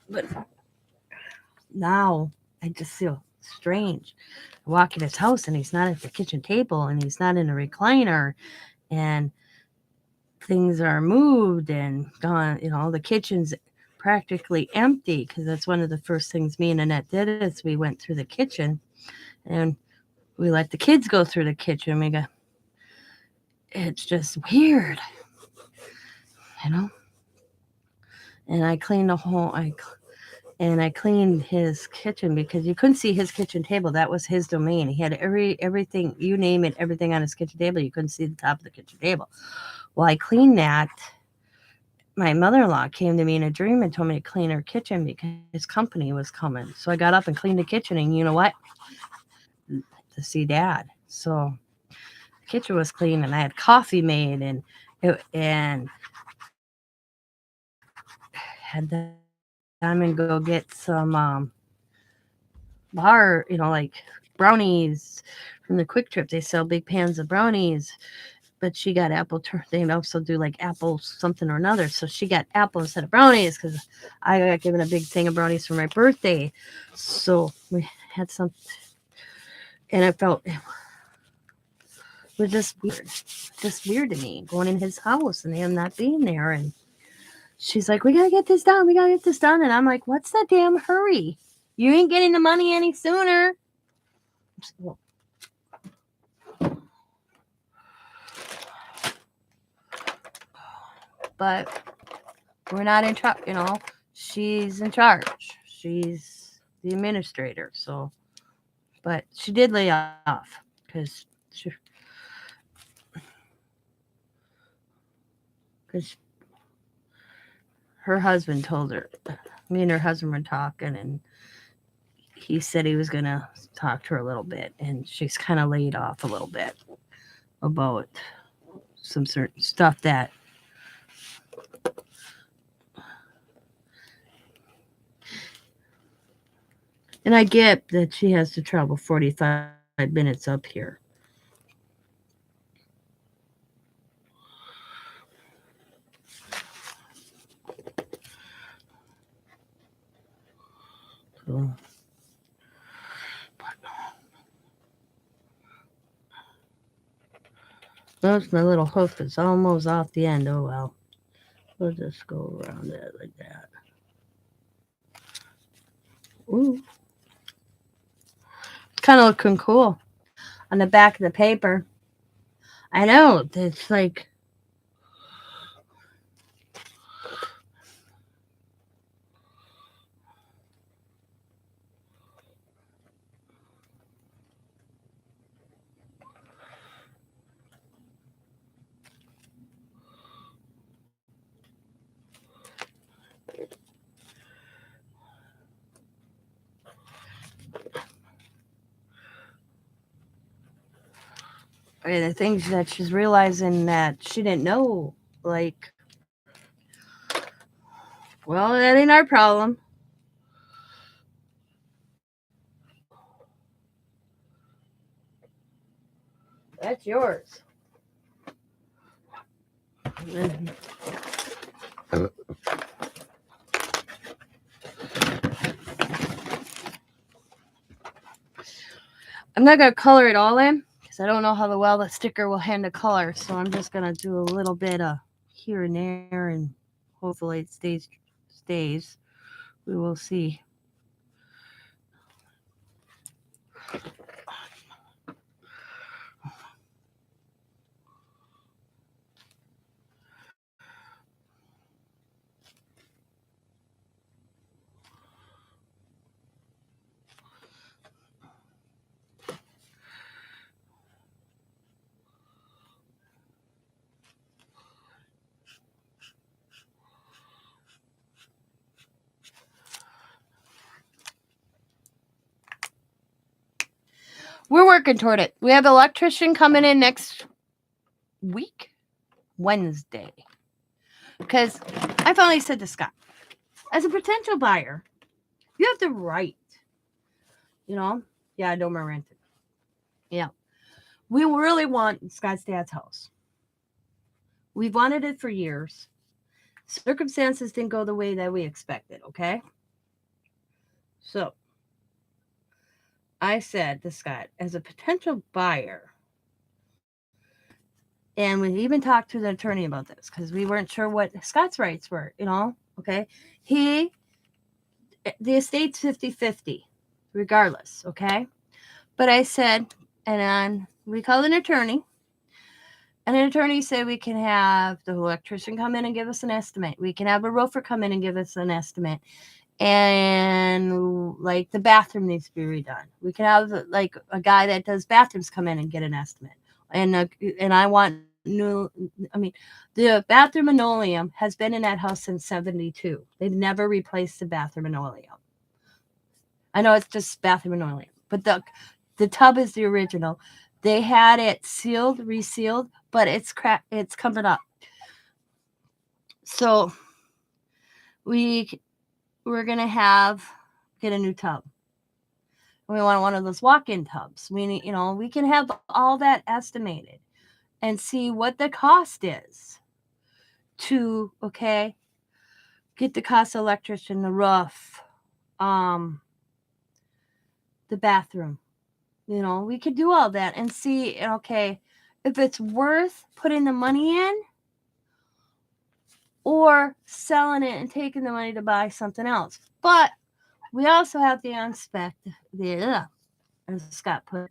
But now I just feel strange. I walk in his house and he's not at the kitchen table and he's not in a recliner and things are moved and gone. The kitchen's practically empty because that's one of the first things me and Annette did is we went through the kitchen and we let the kids go through the kitchen. It's just weird, And I cleaned I cleaned his kitchen because you couldn't see his kitchen table. That was his domain. He had everything, you name it, everything on his kitchen table. You couldn't see the top of the kitchen table. Well, I cleaned that. My mother-in-law came to me in a dream and told me to clean her kitchen because his company was coming. So I got up and cleaned the kitchen, and you know what? To see Dad. So the kitchen was clean, and I had coffee made, and had them and go get some like brownies from the Quick Trip. They sell big pans of brownies. But she got they also do like apple something or another. So she got apple instead of brownies because I got given a big thing of brownies for my birthday. So we had some, and I felt it was just weird to me going in his house and him not being there. And she's like, we got to get this done. And I'm like, what's the damn hurry? You ain't getting the money any sooner. But we're not in charge, she's in charge. She's the administrator. So, but she did lay off because her husband told her, me and her husband were talking, and he said he was going to talk to her a little bit, and she's kind of laid off a little bit about some certain stuff that and I get that she has to travel 45 minutes up here. So, Notice my little hoof is almost off the end. Oh well. We'll just go around it like that. Ooh. It's kind of looking cool. On the back of the paper. I know. It's like the things that she's realizing that she didn't know. Like, well, that ain't our problem. That's yours. I'm not gonna color it all in because I don't know how well the sticker will handle color. So I'm just gonna do a little bit of here and there, and hopefully it stays. We will see. We're working toward it. We have an electrician coming in next week, Wednesday. Because I finally said to Scott, as a potential buyer, you have the right, yeah, I know my rented. Yeah. We really want Scott's dad's house. We've wanted it for years. Circumstances didn't go the way that we expected, okay? So I said to Scott, as a potential buyer, and we even talked to the attorney about this because we weren't sure what Scott's rights were, okay? The estate's 50-50, regardless, okay? But I said, and then we called an attorney, and an attorney said we can have the electrician come in and give us an estimate. We can have a roofer come in and give us an estimate. And like the bathroom needs to be redone. We can have like a guy that does bathrooms come in and get an estimate. And I want the bathroom linoleum has been in that house since 72. They've never replaced the bathroom linoleum. I know it's just bathroom linoleum, but the tub is the original. They had it sealed, resealed, but it's cracked. It's covered up. So we're gonna get a new tub. We want one of those walk-in tubs. We can have all that estimated and see what the cost is to get the cost of electrician, the roof, the bathroom. We could do all that and see if it's worth putting the money in or selling it and taking the money to buy something else. But we also have the as Scott put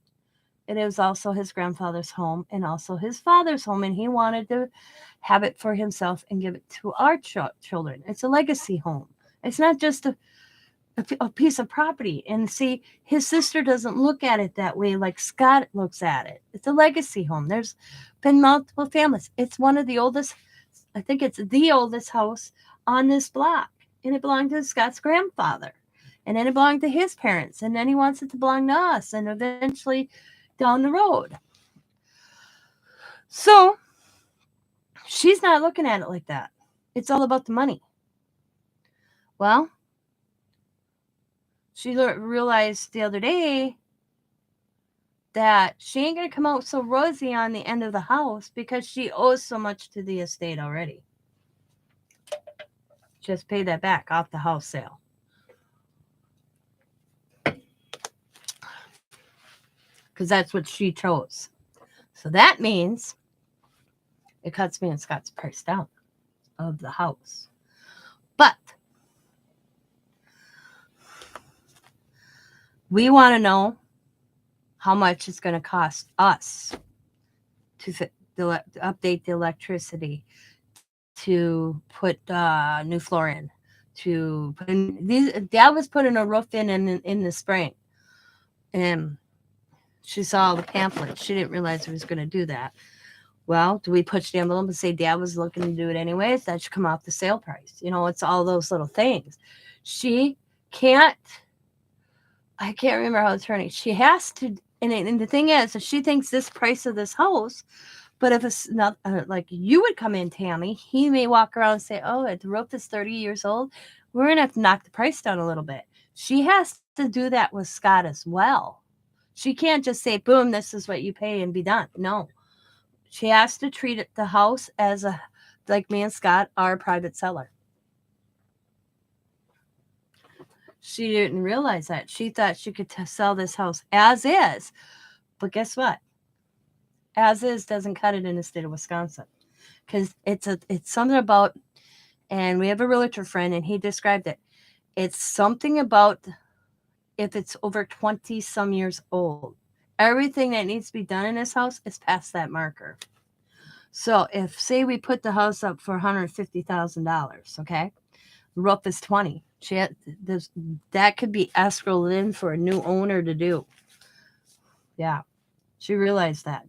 it was also his grandfather's home and also his father's home, and he wanted to have it for himself and give it to our children. It's a legacy home. It's not just a piece of property. And see, his sister doesn't look at it that way like Scott looks at it. It's a legacy home. There's been multiple families. It's one of the oldest, I think it's the oldest house on this block, and it belonged to Scott's grandfather. And then it belonged to his parents, and then he wants it to belong to us, and eventually down the road. So she's not looking at it like that. It's all about the money. Well, she realized the other day that she ain't going to come out so rosy on the end of the house because she owes so much to the estate already. Just pay that back off the house sale. Because that's what she chose. So that means It cuts me and Scott's price down of the house. But we want to know how much it's going to cost us to update the electricity, to put new floor in, to put in these. Dad was putting a roof in the spring, and she saw the pamphlet. She didn't realize he was going to do that. Well, do we push the envelope and say Dad was looking to do it anyways? That should come off the sale price. It's all those little things. She can't. I can't remember how it's turning. She has to, and the thing is, if she thinks this price of this house, but if it's not like you would come in, Tammy, he may walk around and say, "Oh, the roof is 30 years old. We're gonna have to knock the price down a little bit." She has to do that with Scott as well. She can't just say, "Boom, this is what you pay," and be done. No, she has to treat the house as like me and Scott are a private seller. She didn't realize that. She thought she could sell this house as is. But guess what? As is doesn't cut it in the state of Wisconsin. Because it's something about, and we have a realtor friend, and he described it. It's something about if it's over 20 some years old. Everything that needs to be done in this house is past that marker. So if, say, we put the house up for $150,000, okay? The roof is 20. That could be escrowed in for a new owner to do. Yeah, she realized that.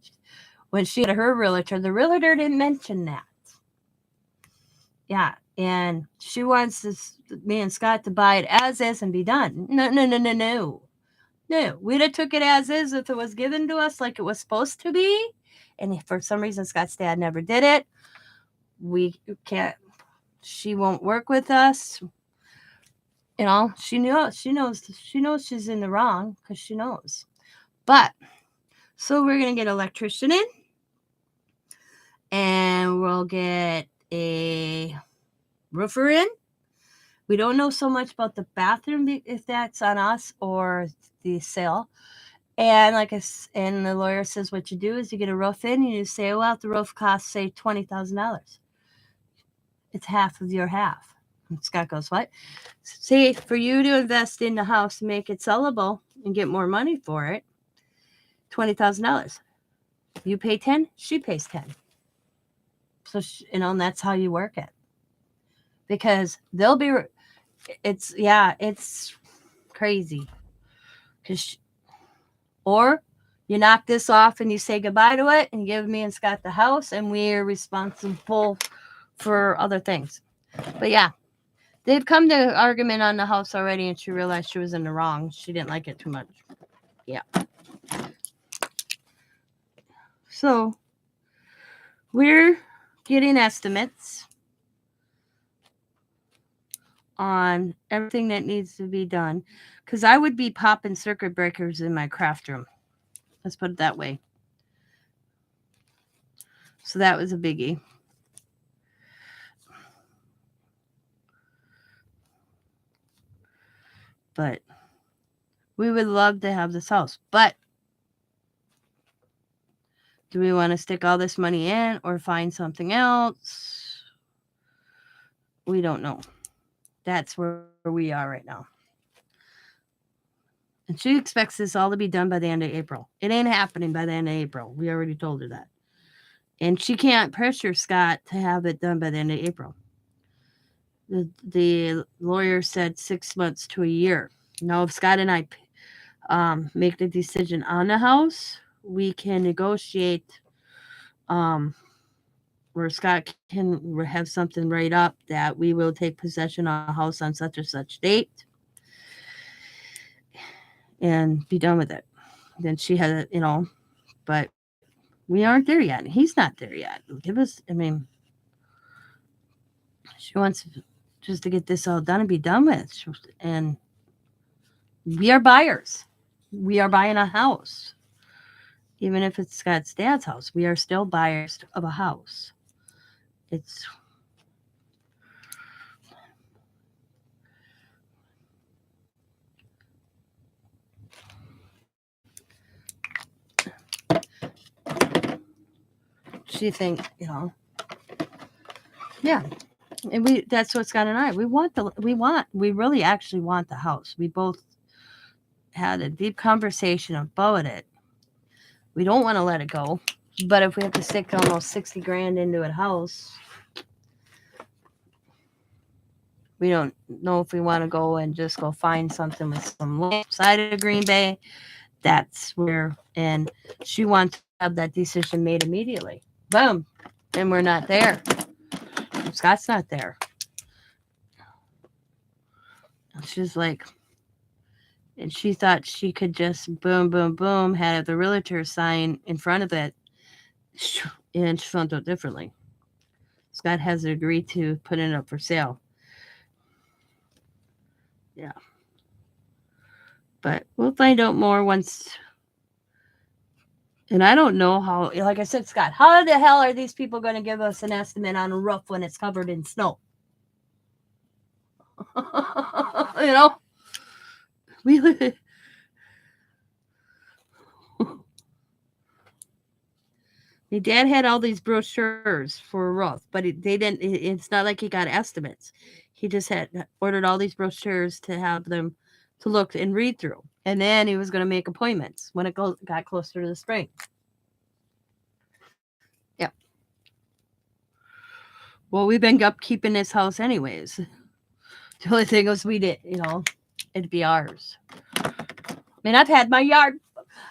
When she had her realtor, the realtor didn't mention that. Yeah, and she wants me and Scott to buy it as is and be done. No. No, we'd have took it as is if it was given to us like it was supposed to be. And if for some reason Scott's dad never did it, we can't. She won't work with us. She knows she's in the wrong because she knows. But so we're gonna get an electrician in, and we'll get a roofer in. We don't know so much about the bathroom if that's on us or the sale. And and the lawyer says what you do is you get a roof in and you say, well, if the roof costs, say, $20,000. It's half of your half. And Scott goes, what? See, for you to invest in the house and make it sellable and get more money for it, $20,000. You pay 10, she pays 10. So, and that's how you work it. Because it's crazy. Or you knock this off and you say goodbye to it and give me and Scott the house, and we're responsible for other things. But yeah, they've come to argument on the house already, and she realized she was in the wrong. She didn't like it too much. Yeah. So we're getting estimates on everything that needs to be done, because I would be popping circuit breakers in my craft room. Let's put it that way. So that was a biggie. But we would love to have this house. But do we want to stick all this money in or find something else? We don't know. That's where we are right now. And she expects this all to be done by the end of April. It ain't happening by the end of April. We already told her that. And she can't pressure Scott to have it done by the end of April. The lawyer said 6 months to a year. Now, if Scott and I make the decision on the house, we can negotiate where Scott can have something right up that we will take possession of a house on such or such date and be done with it. Then she had, but we aren't there yet. He's not there yet. She wants just to get this all done and be done with. And we are buyers. We are buying a house. Even if it's Scott's dad's house, we are still buyers of a house. She thinks, Yeah. And that's what Scott and I, we really actually want the house. We both had a deep conversation about it. We don't want to let it go. But if we have to stick almost 60 grand into a house, we don't know if we want to go and just go find something with some land outside of Green Bay. That's where, and she wants to have that decision made immediately. Boom. And we're not there. Scott's not there. She's like, and she thought she could just boom, boom, boom, had the realtor sign in front of it, and she found out differently. Scott has agreed to put it up for sale. Yeah. But we'll find out more once. And I don't know how, like I said, Scott, how the hell are these people going to give us an estimate on a roof when it's covered in snow? You know? We My dad had all these brochures for a roof, but they didn't. It's not like he got estimates. He just had ordered all these brochures to have them to look and read through, and then he was going to make appointments when it got closer to the spring. Yeah. Well, we've been up keeping this house anyways. The only thing was we did, it'd be ours. I mean, I've had my yard.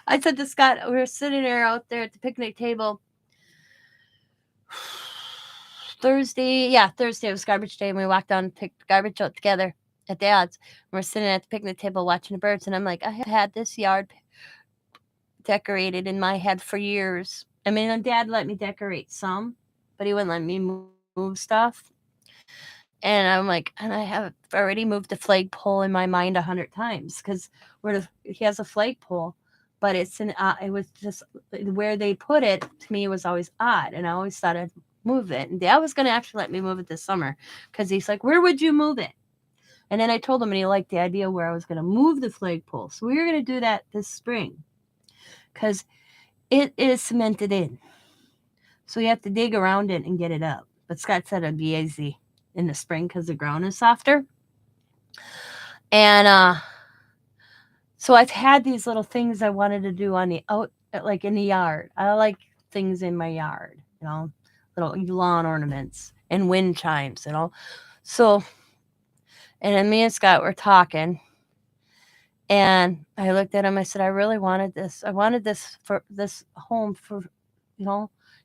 I said to Scott, we were sitting there out there at the picnic table. Thursday was garbage day, and we walked down and picked garbage out together at Dad's. We're sitting at the picnic table watching the birds, and I'm like, I have had this yard decorated in my head for years. I mean, Dad let me decorate some, but he wouldn't let me move stuff. And I'm like, and I have already moved the flagpole in my mind 100 times because he has a flagpole, but it was just where they put it to me was always odd, and I always thought I'd move it. And Dad was going to actually let me move it this summer because he's like, where would you move it? And then I told him, and he liked the idea where I was going to move the flagpole. So we were going to do that this spring because it is cemented in. So you have to dig around it and get it up. But Scott said it'd be easy in the spring because the ground is softer. And so I've had these little things I wanted to do like in the yard. I like things in my yard, little lawn ornaments and wind chimes, So, and then me and Scott were talking, and I looked at him. I said, I really wanted this. I wanted this for this home for,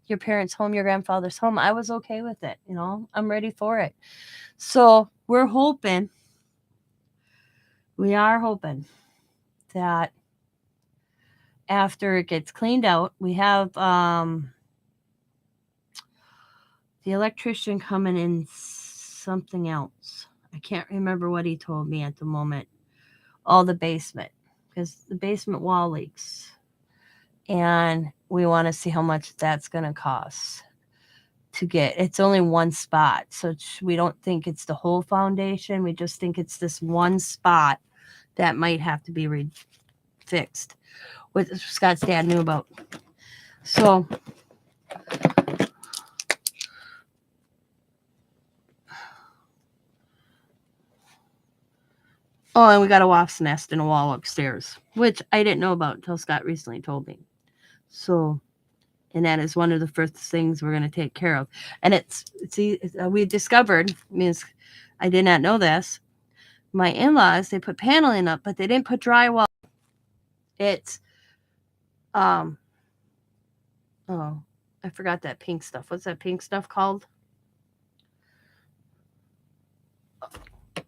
your parents' home, your grandfather's home. I was okay with it. I'm ready for it. So we are hoping that after it gets cleaned out, we have the electrician coming in something else. I can't remember what he told me at the moment. All the basement, because the basement wall leaks. And we want to see how much that's going to cost to get. It's only one spot. So we don't think it's the whole foundation. We just think it's this one spot that might have to be fixed. What Scott's dad knew about. So and we got a wasp's nest in a wall upstairs, which I didn't know about until Scott recently told me. So, and that is one of the first things we're going to take care of. And we discovered, means I did not know this, my in-laws, they put paneling up, but they didn't put drywall. It's, I forgot that pink stuff. What's that pink stuff called?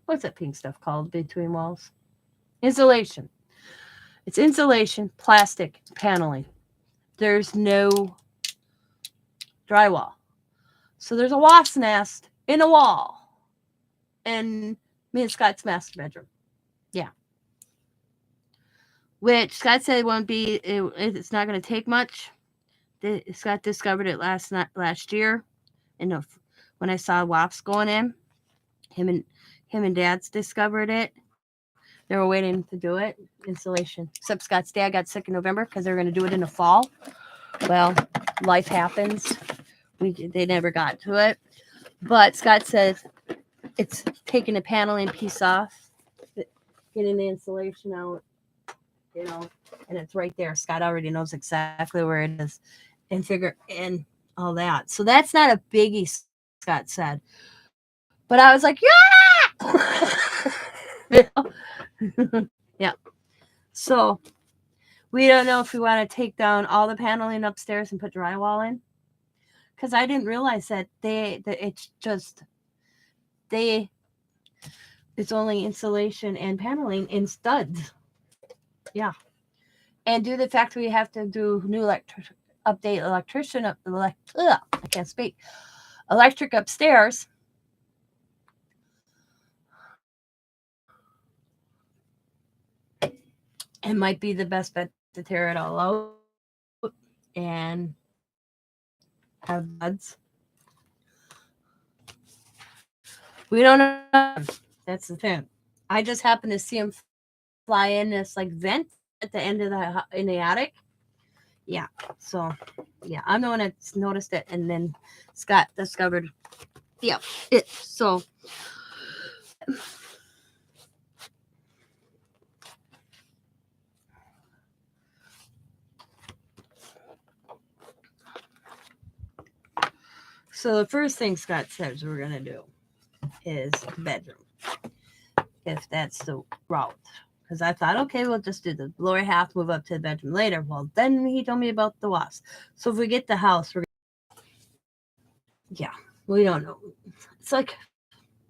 What's that pink stuff called between walls? Insulation. It's insulation, plastic, paneling. There's no drywall. So there's a wasp's nest in a wall. And me and Scott's master bedroom. Yeah. Which Scott said it's not going to take much. Scott discovered it last year. And when I saw wasps going in, him and Dad's discovered it. They were waiting to do it. Installation. Except Scott's dad got sick in November because they were going to do it in the fall. Well, life happens. They never got to it. But Scott says it's taking the paneling piece off, getting the insulation out, and it's right there. Scott already knows exactly where it is and all that. So that's not a biggie, Scott said. But I was like, yeah! Yeah. So we don't know if we want to take down all the paneling upstairs and put drywall in. Because I didn't realize that it's only insulation and paneling in studs. Yeah. And due to the fact we have to do new I can't speak, electric upstairs. It might be the best bet to tear it all out and have buds. We don't know. That's the thing. I just happened to see him fly in this like vent at the end of in the attic. Yeah. So yeah, I'm the one that's noticed it, and then Scott discovered. Yeah. So. So the first thing Scott says we're gonna do is the bedroom, if that's the route. Because I thought, okay, we'll just do the lower half, move up to the bedroom later. Well, then he told me about the wasp. So if we get the house, yeah, we don't know. It's like,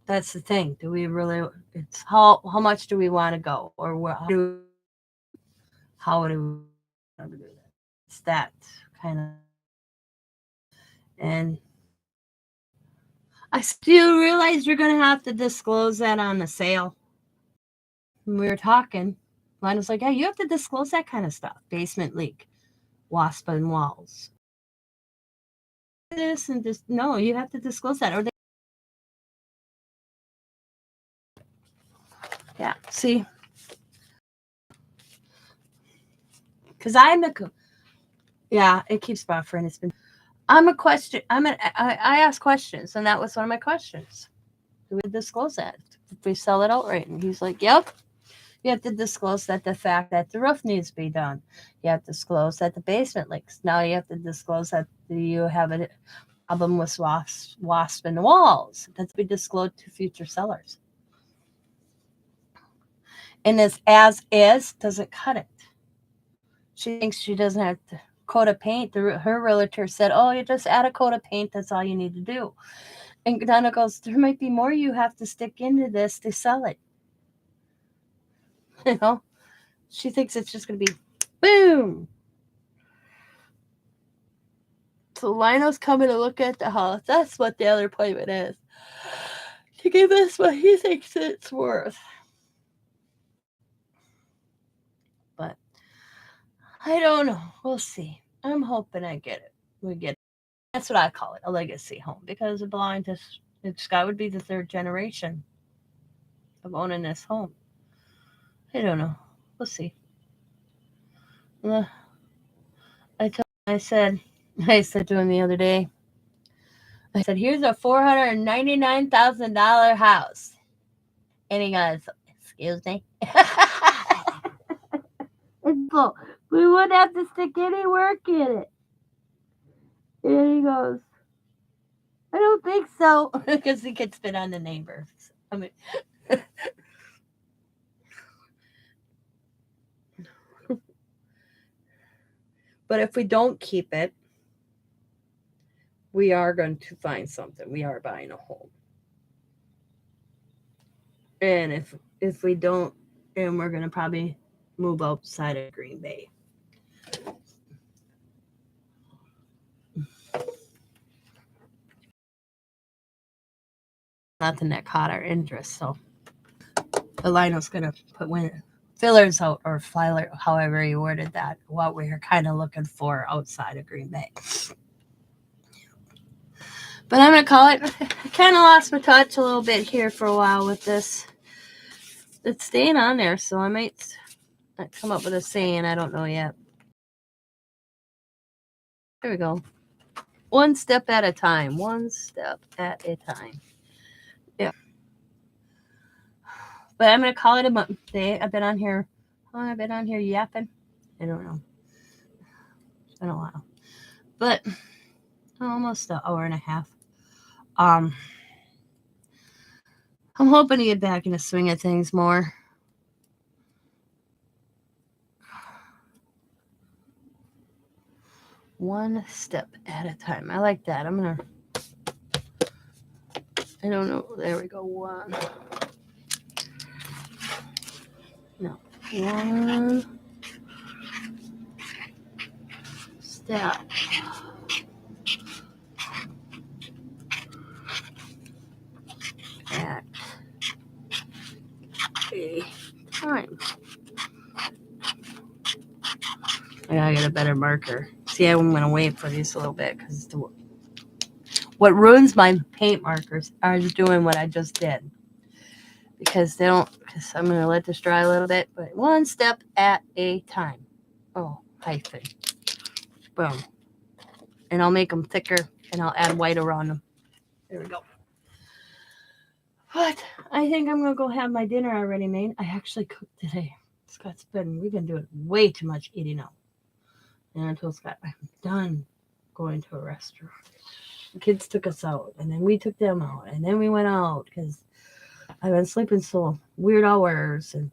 that's the thing. Do we really? It's how much do we want to go, or how do we want to do that? It's that kind of. And I still realize you're gonna have to disclose that on the sale. When we were talking, Lana's like, "Yeah, you have to disclose that kind of stuff. Basement leak, wasp and walls. This and this. No, you have to disclose that, or they." Yeah. See. Because yeah, it keeps buffering. It's been. I ask questions, and that was one of my questions. Do we disclose that if we sell it outright? And he's like, "Yep." You have to disclose that the fact that the roof needs to be done. You have to disclose that the basement leaks. Now you have to disclose that you have a problem with wasp in the walls. That's be disclosed to future sellers. And this as is doesn't cut it. She thinks she doesn't have to coat of paint. Her realtor said, "Oh, you just add a coat of paint. That's all you need to do." And Donna goes, "There might be more you have to stick into this to sell it." She thinks it's just going to be boom. So Lionel's coming to look at the house. That's what the other appointment is. To give us what he thinks it's worth. But I don't know. We'll see. I'm hoping I get it. We get it. That's what I call it, a legacy home, because it belonged to Scott would be the third generation of owning this home. I don't know. We'll see. I said to him the other day, I said, "Here's a $499,000 house." And he goes, "Excuse me?" And so we wouldn't have to stick any work in it. And he goes, "I don't think so." Because he could spit on the neighbors. I mean, but if we don't keep it, we are going to find something. We are buying a home. And if we don't, and we're going to probably move outside of Green Bay. Nothing that caught our interest. So Lionel's going to put fillers out, or flyer, however you worded that, what we're kind of looking for outside of Green Bay. But I'm going to call it. I kind of lost my touch a little bit here for a while with this. It's staying on there, so I might come up with a saying. I don't know yet. There we go. One step at a time. One step at a time. Yeah. But I'm gonna call it a day. I've been on here. How long have I been on here yapping? I don't know. It's been a while. But almost an hour and a half. Um, I'm hoping to get back in the swing of things more. One step at a time. I like that. I don't know. There we go. One. No. One step at a time. I gotta get a better marker. See, I'm gonna wait for these a little bit because what ruins my paint markers are doing what I just did. Because they don't, because I'm gonna let this dry a little bit, but one step at a time. Oh, hyphen. Boom. And I'll make them thicker and I'll add white around them. There we go. But I think I'm gonna go have my dinner already made. I actually cooked today. We've been doing way too much eating out. And I told Scott, I'm done going to a restaurant. The kids took us out, and then we took them out, and then we went out because I've been sleeping so weird hours, and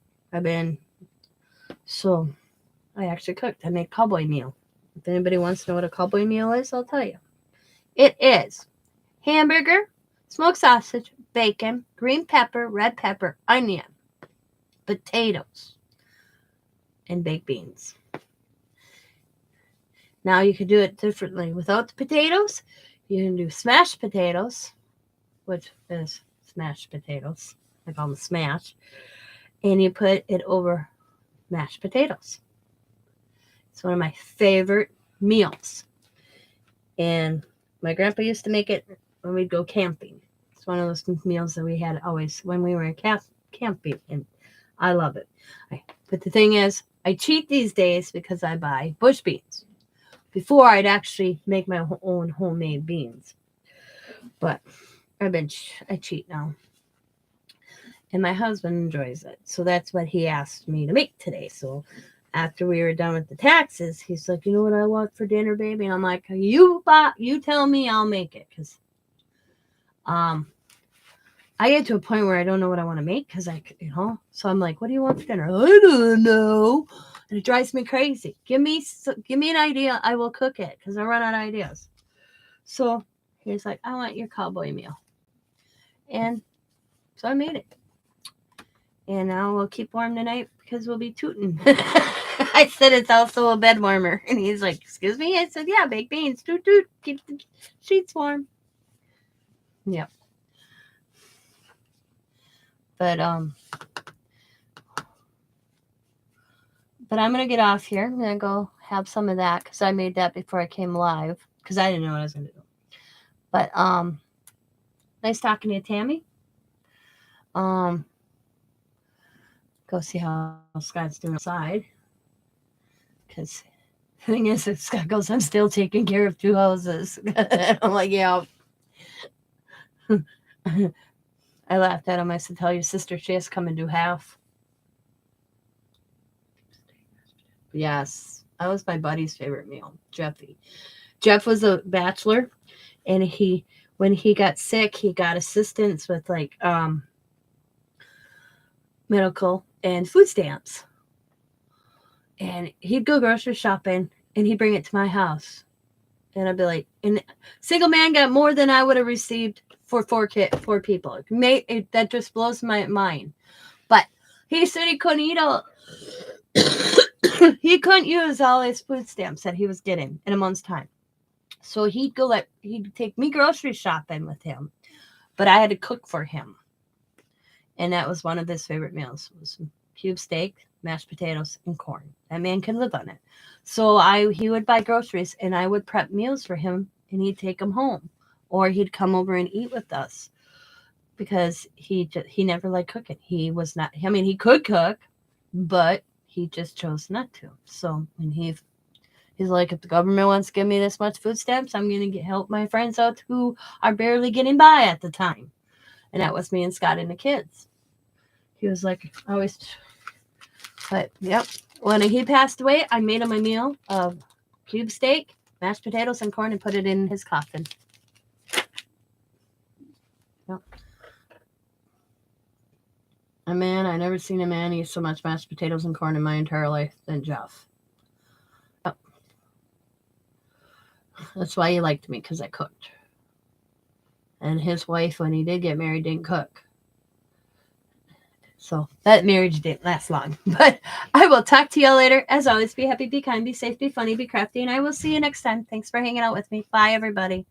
so I actually cooked. I made cowboy meal. If anybody wants to know what a cowboy meal is, I'll tell you. It is hamburger, smoked sausage, bacon, green pepper, red pepper, onion, potatoes, and baked beans. Now you can do it differently. Without the potatoes, you can do smashed potatoes, which is smashed potatoes. I call them smashed. And you put it over mashed potatoes. It's one of my favorite meals. And my grandpa used to make it when we'd go camping. It's one of those meals that we had always when we were camping. And I love it. But the thing is, I cheat these days because I buy bush beans. Before, I'd actually make my own homemade beans. But I cheat now. And my husband enjoys it. So that's what he asked me to make today. So after we were done with the taxes, he's like, you know what I want for dinner, baby? And I'm like, you tell me, I'll make it. Because I get to a point where I don't know what I want to make because so I'm like, what do you want for dinner? I don't know. And it drives me crazy. Give me an idea. I will cook it because I run out of ideas. So he's like, I want your cowboy meal. And so I made it. And now we'll keep warm tonight because we'll be tooting. I said it's also a bed warmer. And he's like, excuse me? I said, yeah, baked beans. Toot, toot. Keep the sheets warm. Yep. But I'm going to get off here. I'm going to go have some of that because I made that before I came live because I didn't know what I was going to do. But nice talking to you, Tammy. Go see how Scott's doing outside. Because the thing is, if Scott goes, I'm still taking care of 2 houses. I'm like, yeah. I laughed at him. I said, tell your sister she has to come and do half. Yes, that was my buddy's favorite meal, Jeffy. Jeff was a bachelor, and when he got sick, he got assistance with like medical and food stamps. And he'd go grocery shopping, and he'd bring it to my house. And I'd be like, and single man got more than I would have received for 4 people. That just blows my mind. But he said he couldn't eat all. He couldn't use all his food stamps that he was getting in a month's time. So he'd take me grocery shopping with him, but I had to cook for him. And that was one of his favorite meals. It was cube steak, mashed potatoes, and corn. That man can live on it. So he would buy groceries, and I would prep meals for him, and he'd take them home. Or he'd come over and eat with us because he never liked cooking. He was not, he could cook, but he just chose not to. So when he He's like, if the government wants to give me this much food stamps, I'm going to help my friends out who are barely getting by at the time. And that was me and Scott and the kids. He was like, always. But, yep. When he passed away, I made him a meal of cube steak, mashed potatoes, and corn and put it in his coffin. Yep. And man, I never seen a man eat so much mashed potatoes and corn in my entire life than Jeff. Yep. That's why he liked me, because I cooked. And his wife, when he did get married, didn't cook. So that marriage didn't last long. But I will talk to y'all later. As always, be happy, be kind, be safe, be funny, be crafty, and I will see you next time. Thanks for hanging out with me. Bye, everybody.